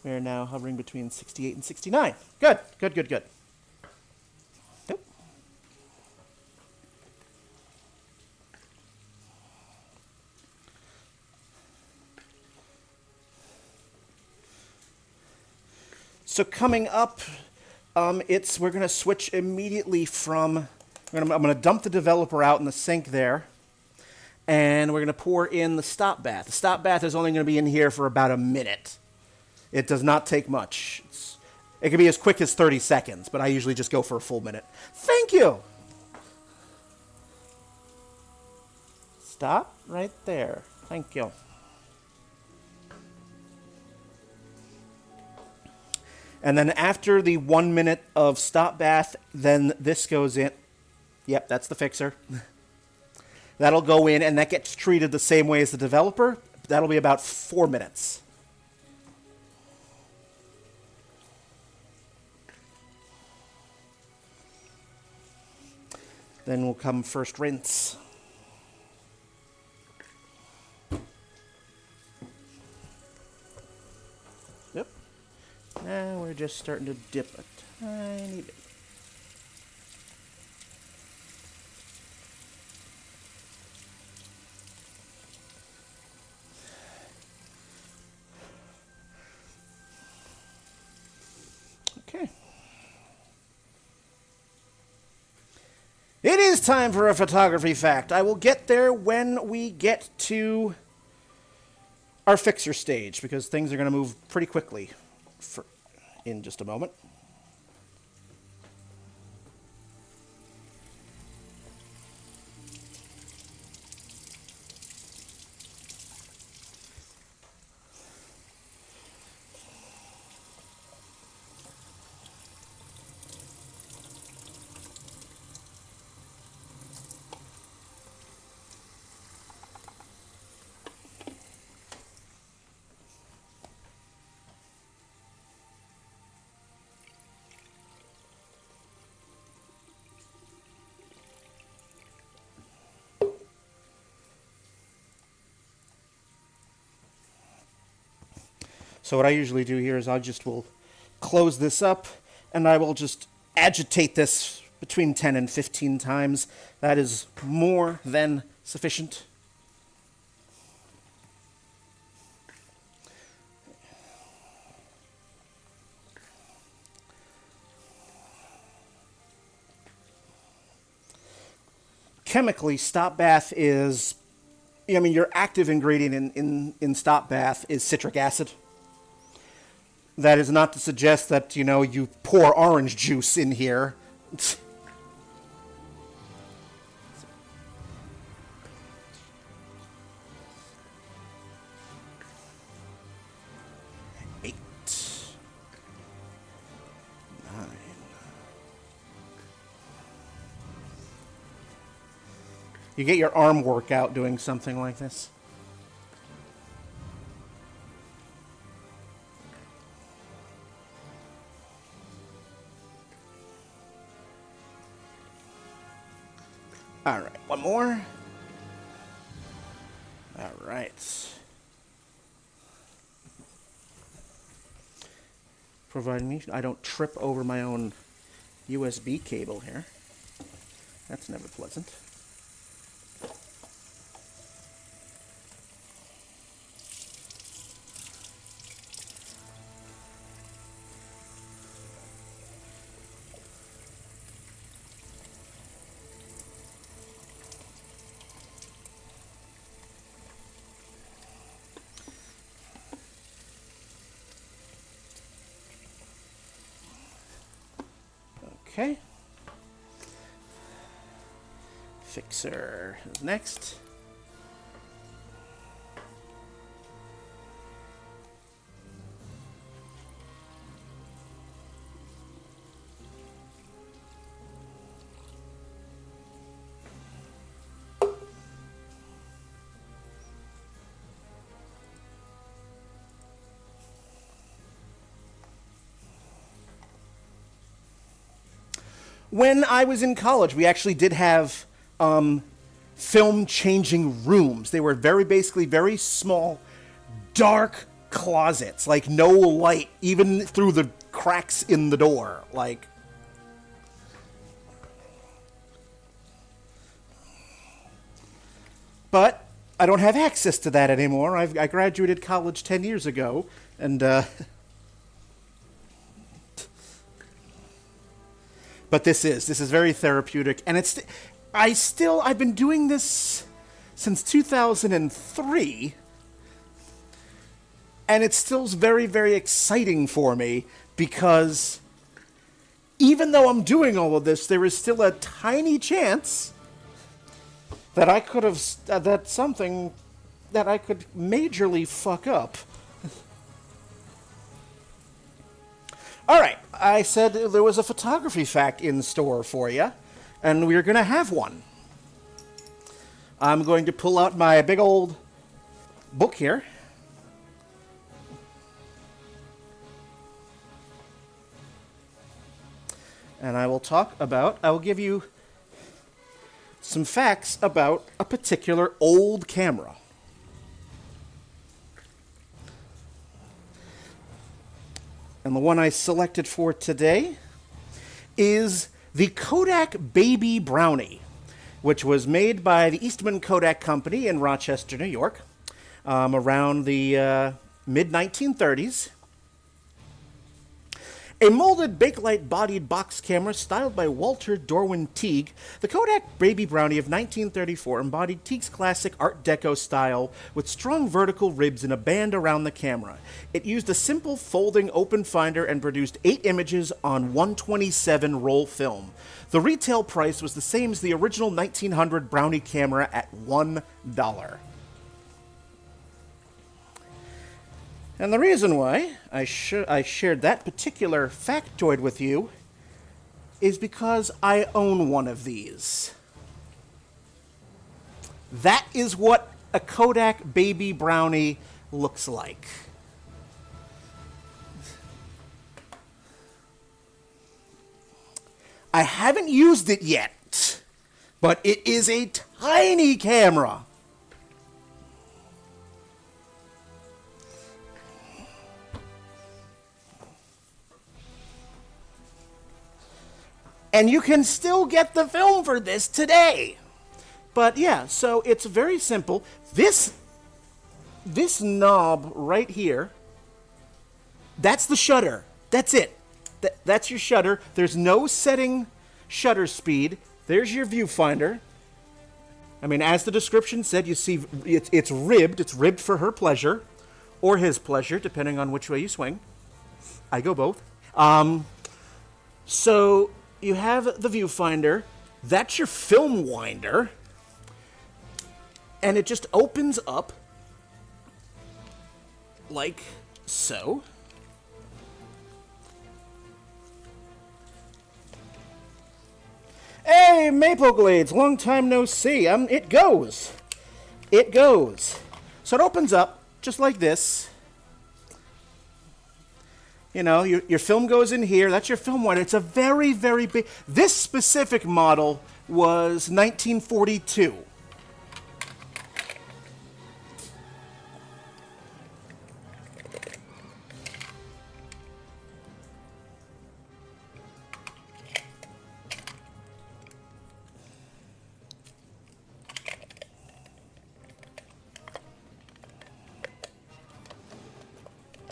We're now hovering between 68 and 69. Good, good, good, good. Nope. So coming up, we're going to switch immediately from, I'm going to dump the developer out in the sink there, and we're going to pour in the stop bath. The stop bath is only going to be in here for about a minute. It does not take much. It can be as quick as 30 seconds, but I usually just go for a full minute. Thank you! Stop right there. Thank you. And then after the 1 minute of stop bath, then this goes in. Yep, that's the fixer. That'll go in, and that gets treated the same way as the developer. That'll be about 4 minutes. Then will come first rinse. Yep. Now we're just starting to dip a tiny bit. Okay. It is time for a photography fact. I will get there when we get to our fixer stage, because things are going to move pretty quickly in just a moment. So what I usually do here is will close this up, and I will just agitate this between 10 and 15 times. That is more than sufficient. Chemically, stop bath is, your active ingredient in stop bath is citric acid. That is not to suggest that, you pour orange juice in here. Eight. 9. You get your arm workout doing something like this. All right, one more. All right. Providing I don't trip over my own USB cable here. That's never pleasant. Okay. Fixer is next. When I was in college, we actually did have film changing rooms. They were basically very small, dark closets, like no light, even through the cracks in the door. Like, but I don't have access to that anymore. I graduated college 10 years ago, and but this is very therapeutic, and I've been doing this since 2003, and it still very, very exciting for me because even though I'm doing all of this, there is still a tiny chance that I could have that something that I could majorly fuck up. All right, I said there was a photography fact in store for you, and we're going to have one. I'm going to pull out my big old book here. And I will give you some facts about a particular old camera. And the one I selected for today is the Kodak Baby Brownie, which was made by the Eastman Kodak Company in Rochester, New York, around the mid-1930s. A molded Bakelite-bodied box camera styled by Walter Dorwin Teague, the Kodak Baby Brownie of 1934 embodied Teague's classic Art Deco style with strong vertical ribs and a band around the camera. It used a simple folding open finder and produced 8 images on 127 roll film. The retail price was the same as the original 1900 Brownie camera at $1. And the reason why I shared that particular factoid with you is because I own one of these. That is what a Kodak Baby Brownie looks like. I haven't used it yet, but it is a tiny camera. And you can still get the film for this today. But yeah, so it's very simple. This knob right here, that's the shutter. That's it. That's your shutter. There's no setting shutter speed. There's your viewfinder. I mean, as the description said, you see it's ribbed. It's ribbed for her pleasure or his pleasure, depending on which way you swing. I go both. So you have the viewfinder. That's your film winder. And it just opens up like so. Hey, Maple Glades, long time no see. It goes. It goes. So it opens up just like this. You know, your film goes in here. That's your film winder. It's a very, very big... This specific model was 1942.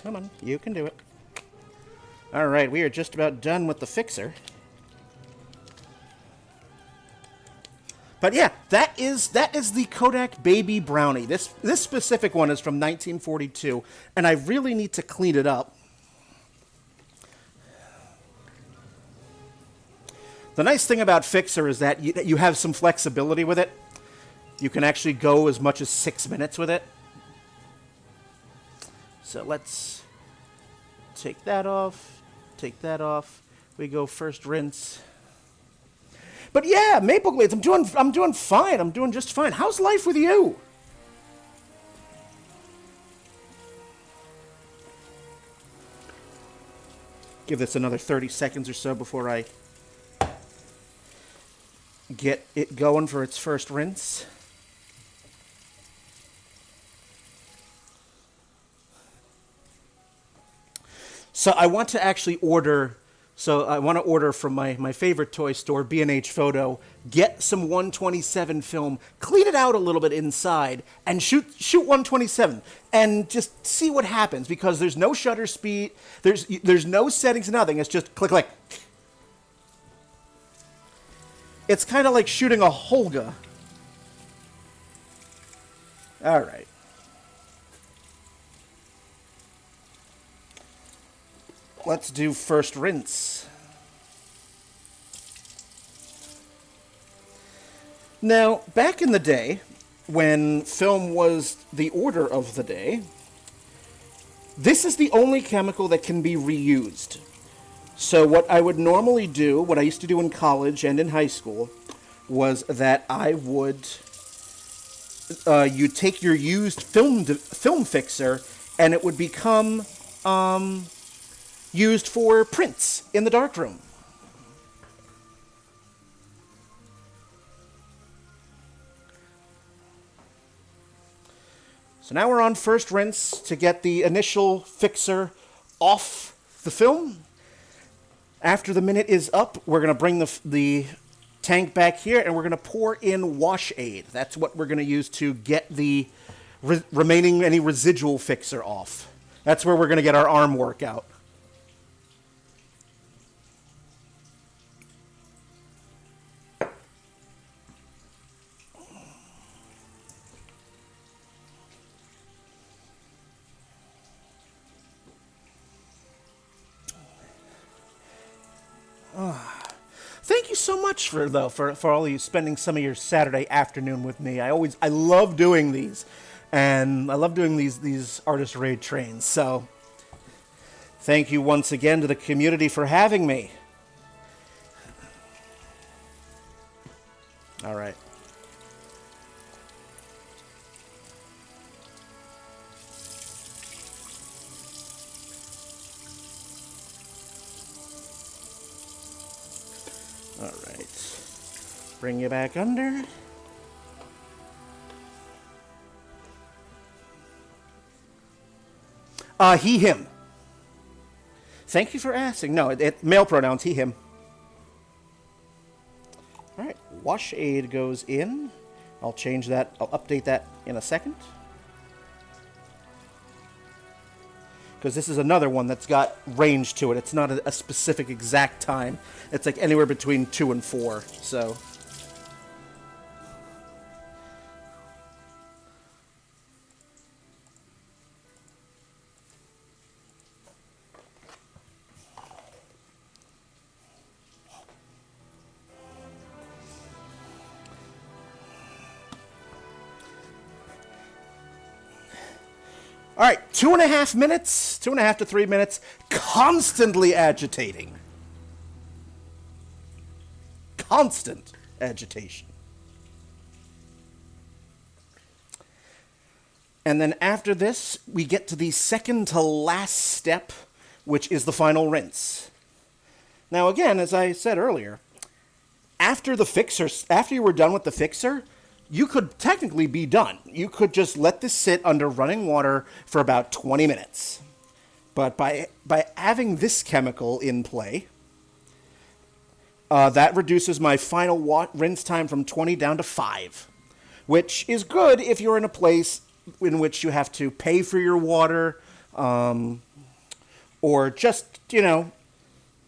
Come on, you can do it. All right, we are just about done with the fixer. But yeah, that is the Kodak Baby Brownie. This specific one is from 1942, and I really need to clean it up. The nice thing about Fixer is that you have some flexibility with it. You can actually go as much as 6 minutes with it. So let's take that off, take that off. We go first rinse. But yeah, Maple Glades, I'm doing fine. I'm doing just fine. How's life with you? Give this another 30 seconds or so before I get it going for its first rinse. So I want to actually order, from my favorite toy store, B&H Photo, get some 127 film, clean it out a little bit inside, and shoot 127, and just see what happens, because there's no shutter speed, there's no settings, nothing, it's just click, click. It's kind of like shooting a Holga. All right. Let's do first rinse. Now, back in the day, when film was the order of the day, this is the only chemical that can be reused. So what I would normally do, what I used to do in college and in high school, was that I would, you take your used film fixer, and it would become used for prints in the darkroom. So now we're on first rinse to get the initial fixer off the film. After the minute is up, we're going to bring the tank back here, and we're going to pour in Wash Aid. That's what we're going to use to get the remaining, any residual fixer off. That's where we're going to get our arm work out. Thank you so much for all you spending some of your Saturday afternoon with me. I love doing these, and I love doing these artist raid trains. So thank you once again to the community for having me. All right. All right. Bring you back under. He, him. Thank you for asking. No, male pronouns, he, him. All right, Wash Aid goes in. I'll change that. I'll update that in a second. Because this is another one that's got range to it. It's not a specific exact time. It's like anywhere between 2 and 4. So. All right, 2.5 minutes, 2.5 to 3 minutes, constantly agitating. Constant agitation. And then after this, we get to the second to last step, which is the final rinse. Now again, as I said earlier, after you were done with the fixer, you could technically be done. You could just let this sit under running water for about 20 minutes. But by having this chemical in play, that reduces my final rinse time from 20 down to 5, which is good if you're in a place in which you have to pay for your water, or just, in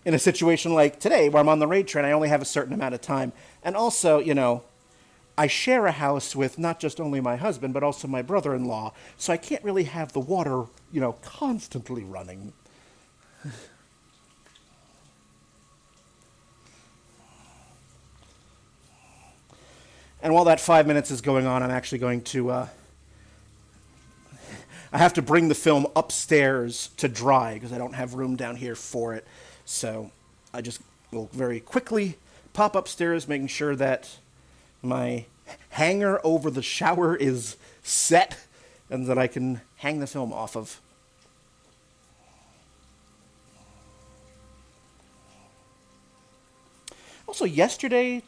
a situation like today where I'm on the raid train, I only have a certain amount of time. And also, I share a house with not just only my husband, but also my brother-in-law, so I can't really have the water, constantly running. And while that 5 minutes is going on, I'm actually going to, I have to bring the film upstairs to dry because I don't have room down here for it. So I just will very quickly pop upstairs, making sure that my hanger over the shower is set and that I can hang the film off of. Also, yesterday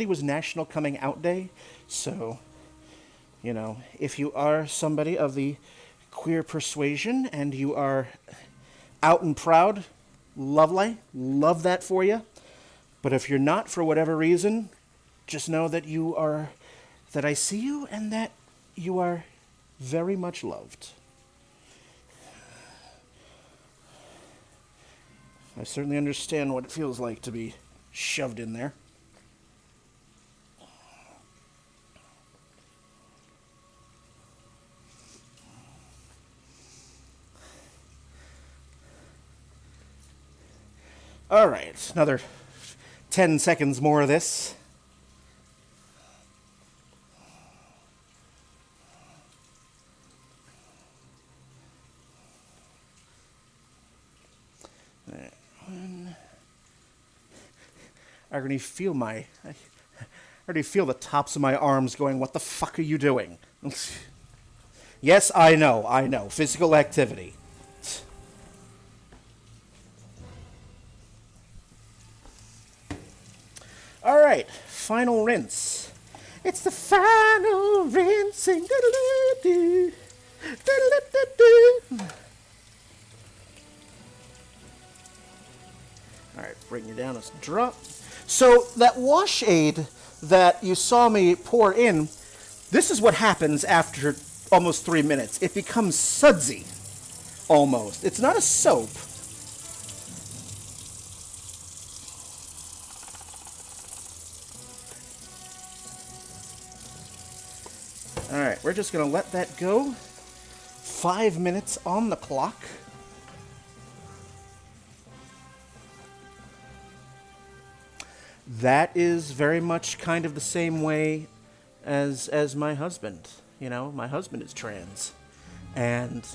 was National Coming Out Day, so, you know, if you are somebody of the queer persuasion and you are out and proud, lovely, love that for you. But if you're not, for whatever reason, just know that that I see you and that you are very much loved. I certainly understand what it feels like to be shoved in there. All right, another 10 seconds more of this. I already feel the tops of my arms going, what the fuck are you doing? Yes, I know. Physical activity. All right, final rinse. It's the final rinsing. All right, bring you down a drop. So that wash aid that you saw me pour in, this is what happens after almost 3 minutes. It becomes sudsy, almost. It's not a soap. All right, we're just going to let that go. 5 minutes on the clock. That is very much kind of the same way as my husband. You know, my husband is trans. And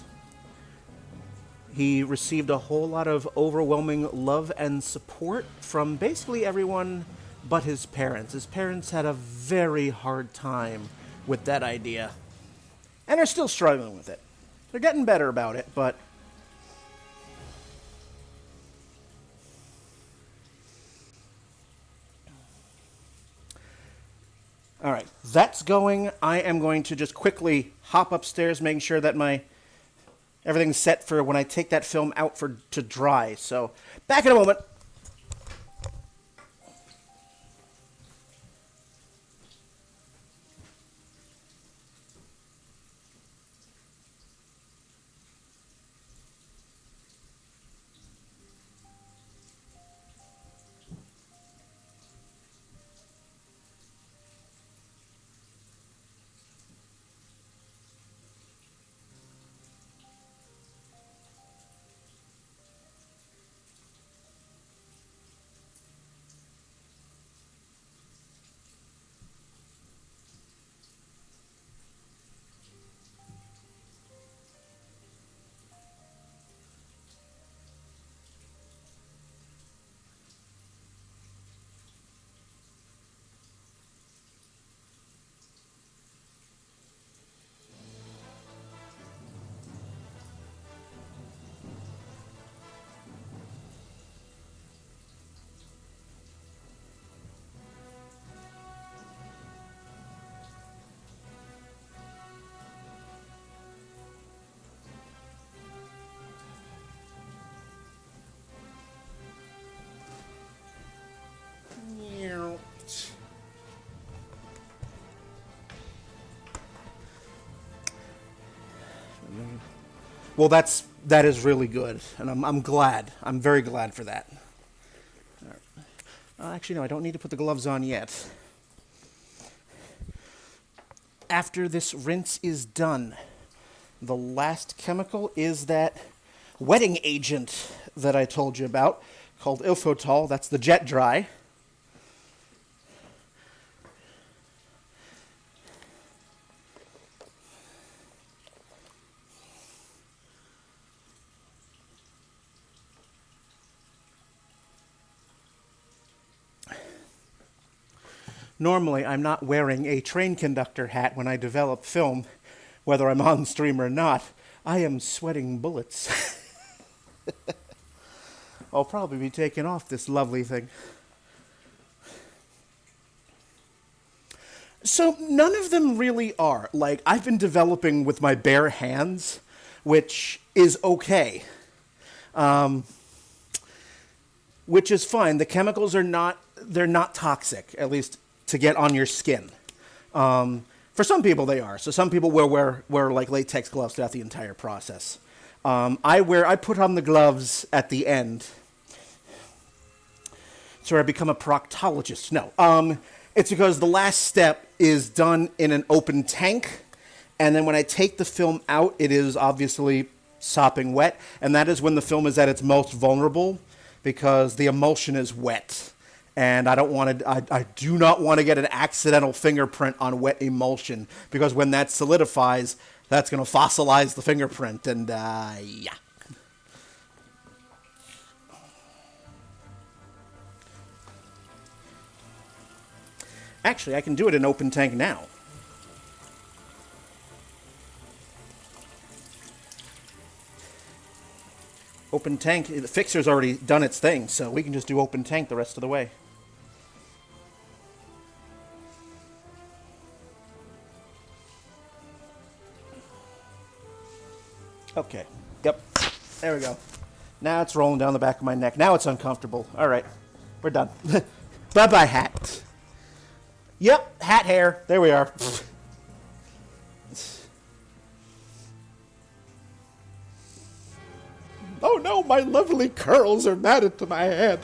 he received a whole lot of overwhelming love and support from basically everyone but his parents. His parents had a very hard time with that idea. And are still struggling with it. They're getting better about it, but all right, that's going. I am going to just quickly hop upstairs, making sure that everything's set for when I take that film out to dry. So, back in a moment. Well, that is really good, and I'm glad. I'm very glad for that. Actually, no, I don't need to put the gloves on yet. After this rinse is done, the last chemical is that wetting agent that I told you about, called Ilfotol. That's the jet dry. Normally, I'm not wearing a train conductor hat when I develop film, whether I'm on stream or not. I am sweating bullets. I'll probably be taking off this lovely thing. So none of them really are. Like, I've been developing with my bare hands, which is okay. Which is fine. The chemicals are they're not toxic, at least to get on your skin. For some people they are. So some people wear like latex gloves throughout the entire process. I put on the gloves at the end. So I become a proctologist. No. It's because the last step is done in an open tank. And then when I take the film out, it is obviously sopping wet. And that is when the film is at its most vulnerable because the emulsion is wet. And I do not want to get an accidental fingerprint on wet emulsion because when that solidifies, that's going to fossilize the fingerprint. And yeah. Actually, I can do it in open tank now. Open tank, the fixer's already done its thing, so we can just do open tank the rest of the way. Okay. Yep. There we go. Now it's rolling down the back of my neck. Now it's uncomfortable. All right. We're done. Bye-bye, hat. Yep. Hat hair. There we are. Oh no, my lovely curls are matted to my head.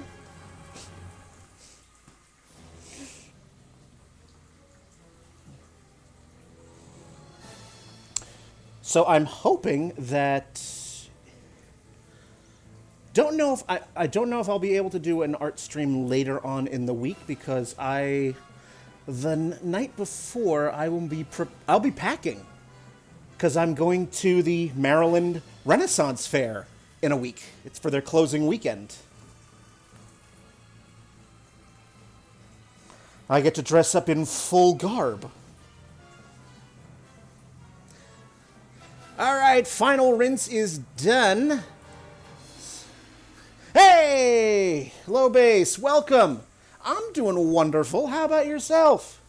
So I'm hoping that I don't know if I'll be able to do an art stream later on in the week because the night before I'll be packing because I'm going to the Maryland Renaissance Fair in a week. It's for their closing weekend. I get to dress up in full garb. All right, final rinse is done. Hey, low bass, welcome. I'm doing wonderful. How about yourself?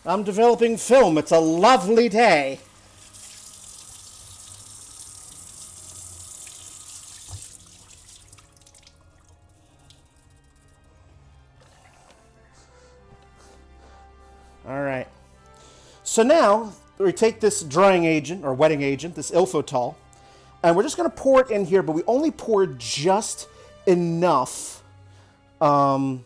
I'm developing film. It's a lovely day. All right. So now we take this drying agent or wetting agent, this Ilfotol, and we're just going to pour it in here, but we only pour just enough. We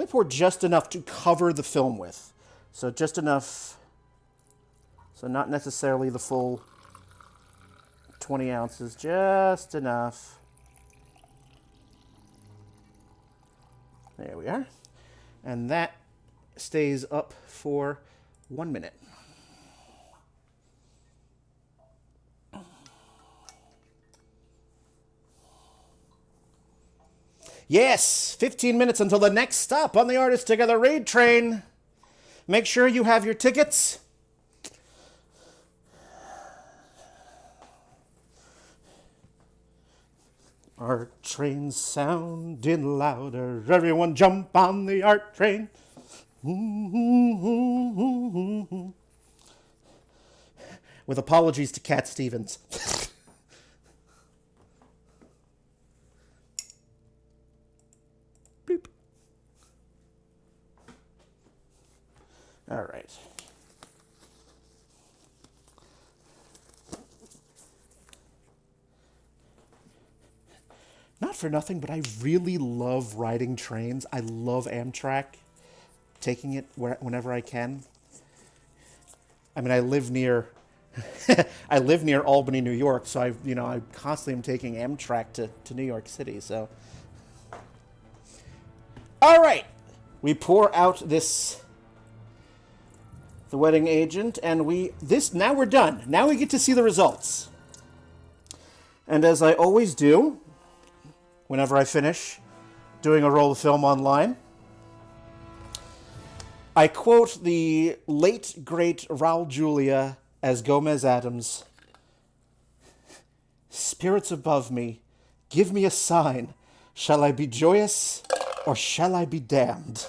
pour just enough to cover the film with. So just enough. So not necessarily the full 20 ounces, just enough. There we are. And that stays up for 1 minute. Yes, 15 minutes until the next stop on the Artist Together raid train. Make sure you have your tickets. Our train's sounding louder. Everyone jump on the art train. With apologies to Cat Stevens. Bloop. All right. Not for nothing, but I really love riding trains. I love Amtrak. Taking it whenever I can. I mean, I live near Albany, New York, so I constantly am taking Amtrak to New York City. So, all right, we pour out the wetting agent, and now we're done. Now we get to see the results. And as I always do, whenever I finish doing a roll of film online, I quote the late, great Raul Julia as Gomez Adams. Spirits above me, give me a sign. Shall I be joyous or shall I be damned?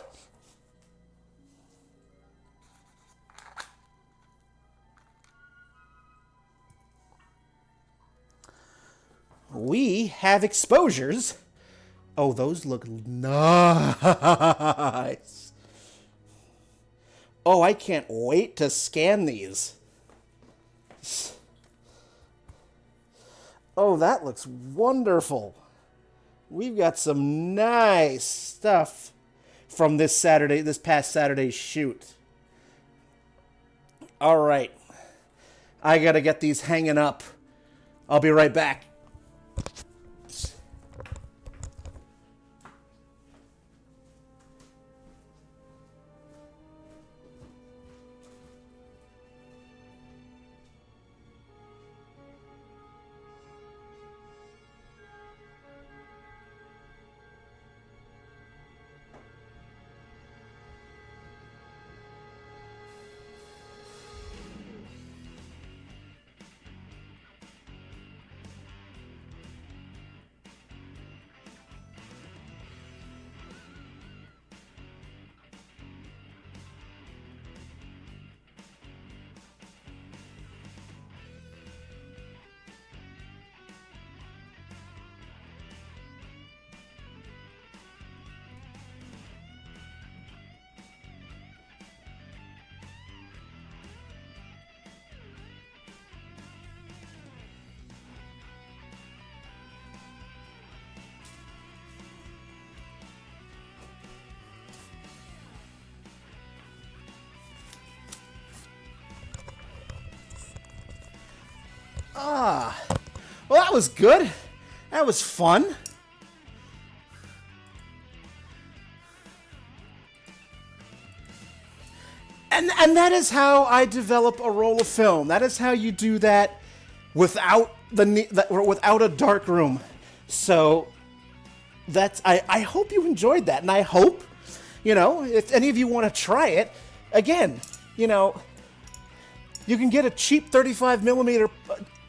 We have exposures. Oh, those look nice. Oh, I can't wait to scan these. Oh, that looks wonderful. We've got some nice stuff from this past Saturday's shoot. All right. I gotta get these hanging up. I'll be right back. Well, that was good. That was fun. And that is how I develop a roll of film. That is how you do that without without a dark room. So I hope you enjoyed that, and I hope, if any of you want to try it, again, you can get a cheap 35 millimeter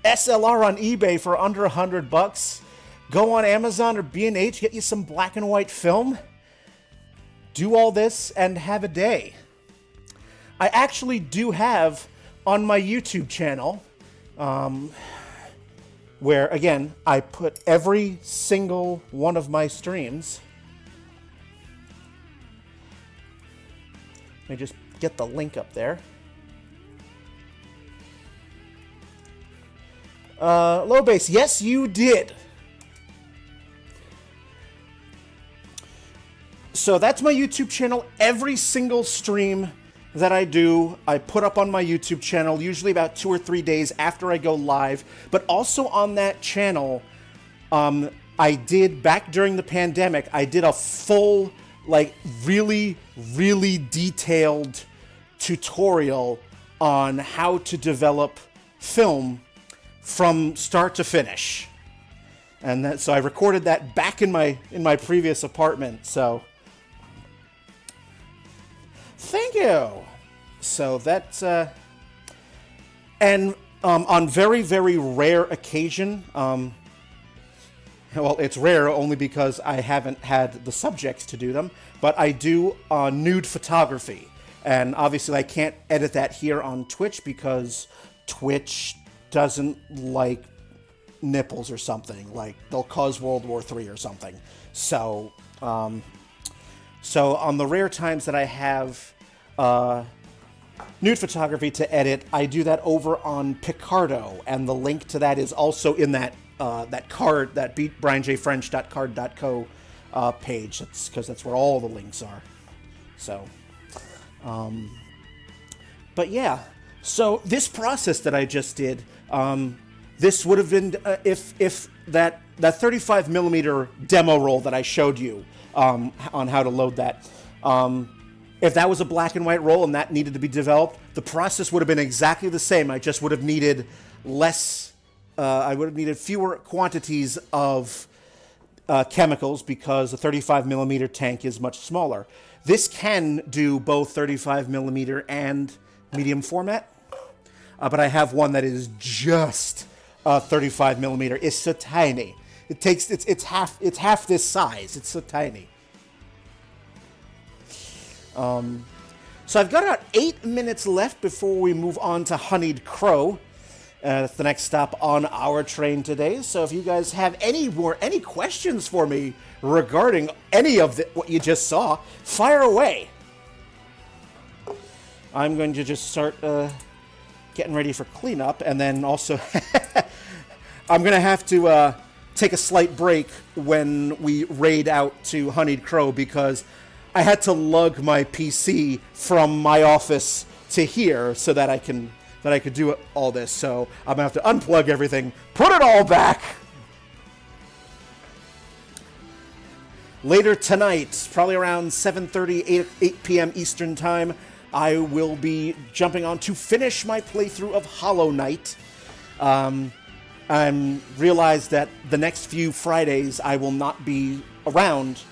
SLR on eBay for under $100. Go on Amazon or B&H, get you some black and white film. Do all this and have a day. I actually do have on my YouTube channel, where, again, I put every single one of my streams. Let me just get the link up there. Low base, yes, you did. So that's my YouTube channel. Every single stream that I do, I put up on my YouTube channel, usually about 2 or 3 days after I go live. But also on that channel, I did, back during the pandemic, I did a full, really, really detailed tutorial on how to develop film from start to finish. And so I recorded that back in my previous apartment. So thank you. So that's and on very, very rare occasion, well, it's rare only because I haven't had the subjects to do them, but I do nude photography. And obviously I can't edit that here on Twitch because Twitch doesn't like nipples or something. Like, they'll cause World War III or something. So, so on the rare times that I have nude photography to edit, I do that over on Picardo, and the link to that is also in that that card, that brianjfrench.card.co page. That's because that's where all the links are. So, but yeah. So this process that I just did, this would have been if that 35 millimeter demo roll that I showed you on how to load that. If that was a black and white roll and that needed to be developed, the process would have been exactly the same. I just would have needed less. I would have needed fewer quantities of chemicals because the 35 millimeter tank is much smaller. This can do both 35 millimeter and medium format, but I have one that is just 35 millimeter. It's so tiny. It's half this size. It's so tiny. So I've got about 8 minutes left before we move on to Honeyed Crow. That's the next stop on our train today. So if you guys have any questions for me regarding any of what you just saw, fire away. I'm going to just start getting ready for cleanup, and then also I'm going to have to take a slight break when we raid out to Honeyed Crow because I had to lug my PC from my office to here so that I could do all this. So I'm gonna have to unplug everything, put it all back. Later tonight, probably around 7:30, 8 p.m. Eastern Time, I will be jumping on to finish my playthrough of Hollow Knight. I realized that the next few Fridays I will not be around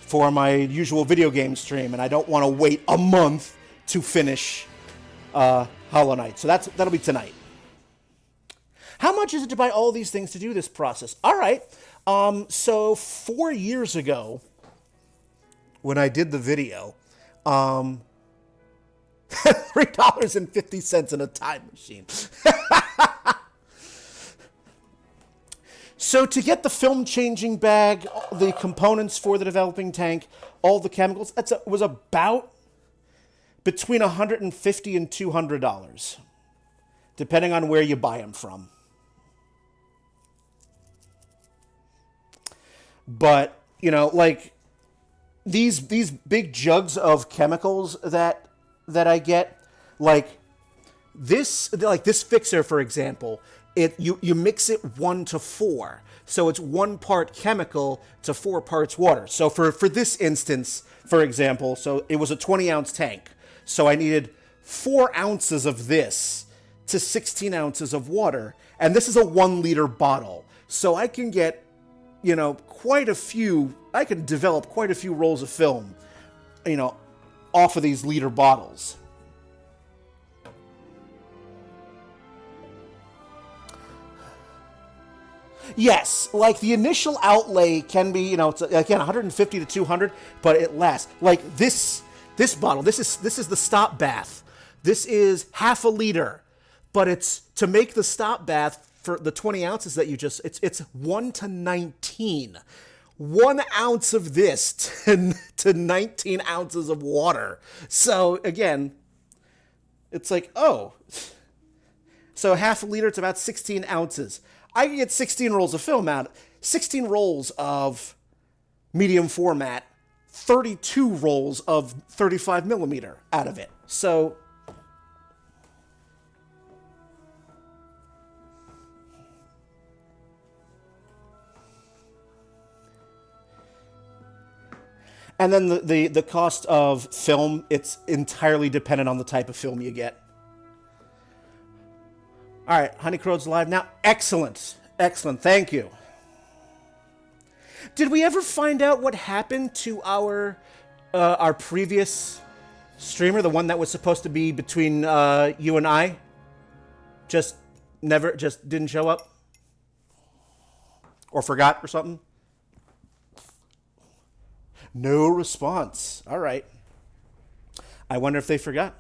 for my usual video game stream, and I don't want to wait a month to finish Hollow Knight. So that'll be tonight. How much is it to buy all these things to do this process? All right. So 4 years ago, when I did the video, $3.50 in a time machine. So to get the film changing bag, the components for the developing tank, all the chemicals, was about between $150 and $200, depending on where you buy them from. But, you know, like these big jugs of chemicals that I get, like this fixer, for example, you mix it 1 to 4. So it's 1 part chemical to 4 parts water. So for this instance, for example, so it was a 20-ounce tank. So I needed 4 ounces of this to 16 ounces of water. And this is a 1-liter bottle. So I can get, you know, I can develop quite a few rolls of film, you know, off of these liter bottles. Yes, like the initial outlay can be, you know, it's again 150 to 200, but it lasts. Like this bottle, this is the stop bath. This is half a liter, but it's to make the stop bath for the 20 ounces that you just, it's 1 to 19. 1 ounce of this to 19 ounces of water. So again, it's like, oh, so half a liter, it's about 16 ounces. I can get 16 rolls of film out, 16 rolls of medium format, 32 rolls of 35 millimeter out of it. So, and then the cost of film, it's entirely dependent on the type of film you get. All right, Honey Crow's live now. Excellent. Excellent. Thank you. Did we ever find out what happened to our previous streamer, the one that was supposed to be between you and I? Just didn't show up? Or forgot or something? No response. All right. I wonder if they forgot.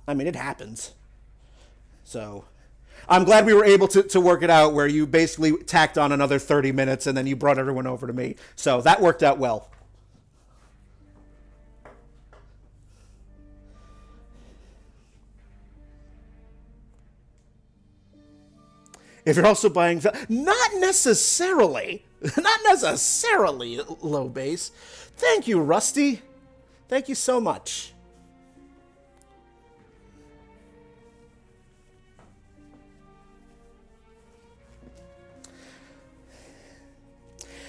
I mean, it happens. So, I'm glad we were able to work it out where you basically tacked on another 30 minutes and then you brought everyone over to me. So, that worked out well. If you're also buying... Not necessarily, low base. Thank you, Rusty. Thank you so much.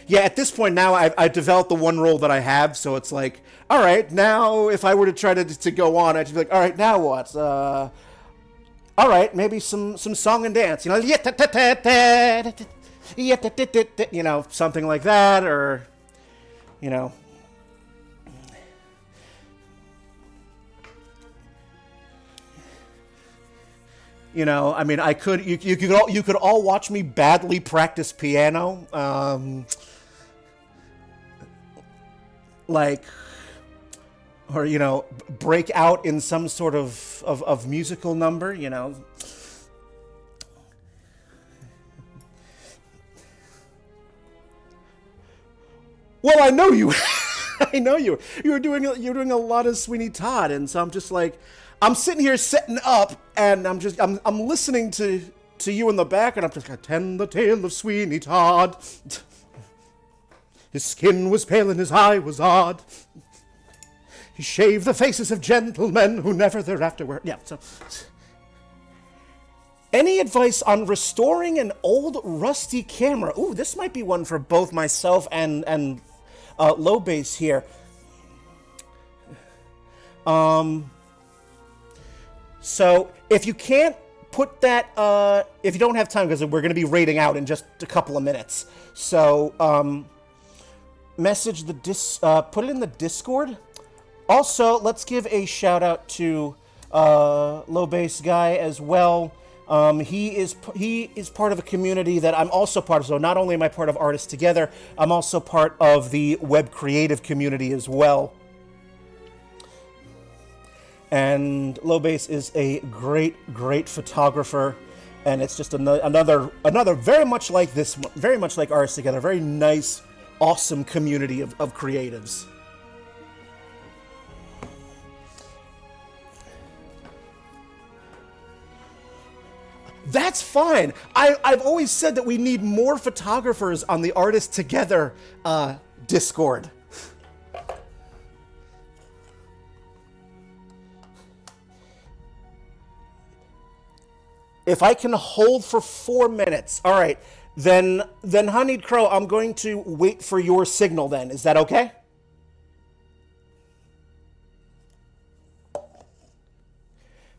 Yeah, at this point now, I've developed the one roll that I have, so it's like, all right, now if I were to try to go on, I'd be like, all right, now what? All right, maybe some song and dance, you know, you know, something like that, or, you know. You know, I mean, you could all watch me badly practice piano, like, or you know, break out in some sort of musical number. You know. Well, I know you. I know you. You're doing a lot of Sweeney Todd, and so I'm just like, I'm sitting here setting up, and I'm listening to you in the back, and I'm just like, tell the tale of Sweeney Todd. His skin was pale and his eye was odd. He shaved the faces of gentlemen who never thereafter were. Yeah. So, any advice on restoring an old rusty camera? Ooh, this might be one for both myself and low bass here. So if you can't put that, if you don't have time, because we're going to be raiding out in just a couple of minutes. So, message the put it in the Discord. Also, let's give a shout out to low bass guy as well. He is part of a community that I'm also part of. So not only am I part of Artists Together, I'm also part of the web creative community as well. And low bass is a great photographer, and it's just another very much like this, very much like Artists Together, very nice, awesome community of creatives. That's fine. I've always said that we need more photographers on the Artists Together Discord. If I can hold for 4 minutes, all right, then Honeyed Crow, I'm going to wait for your signal then. Is that okay?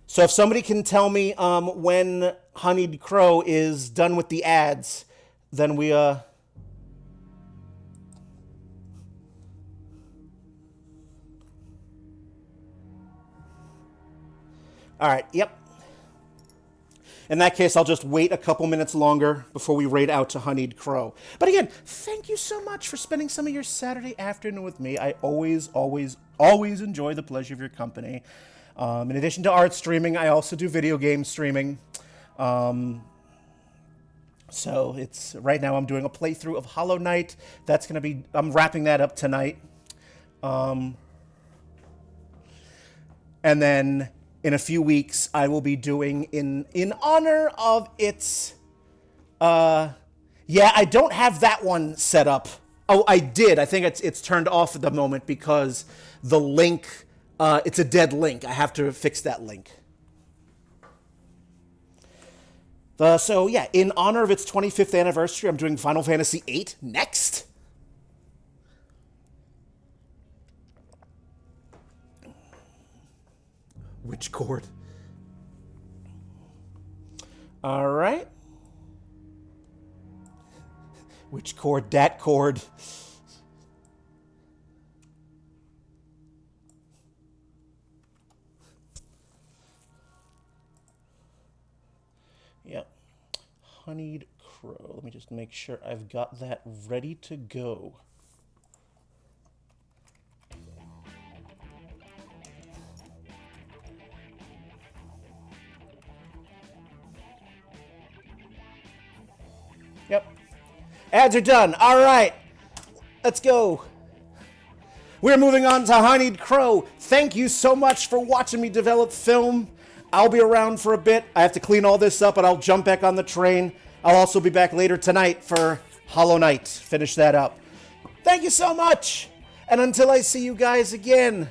So if somebody can tell me when Honeyed Crow is done with the ads, then we All right, yep. In that case, I'll just wait a couple minutes longer before we raid out to Honeyed Crow. But again, thank you so much for spending some of your Saturday afternoon with me. I always enjoy the pleasure of your company. In addition to art streaming, I also do video game streaming. So it's right now I'm doing a playthrough of Hollow Knight. I'm wrapping that up tonight. And then in a few weeks, I will be doing in honor of its, yeah, I don't have that one set up. Oh, I did. I think it's turned off at the moment because the link, it's a dead link. I have to fix that link. So yeah, in honor of its 25th anniversary, I'm doing Final Fantasy VIII next. Which chord? All right. Which chord? Dat chord. Yep. Honeyed Crow. Let me just make sure I've got that ready to go. Yep. Ads are done. All right. Let's go. We're moving on to Honeyed Crow. Thank you so much for watching me develop film. I'll be around for a bit. I have to clean all this up, but I'll jump back on the train. I'll also be back later tonight for Hollow Knight. Finish that up. Thank you so much. And until I see you guys again,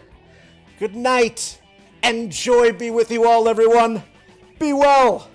good night. And joy be with you all, everyone. Be well.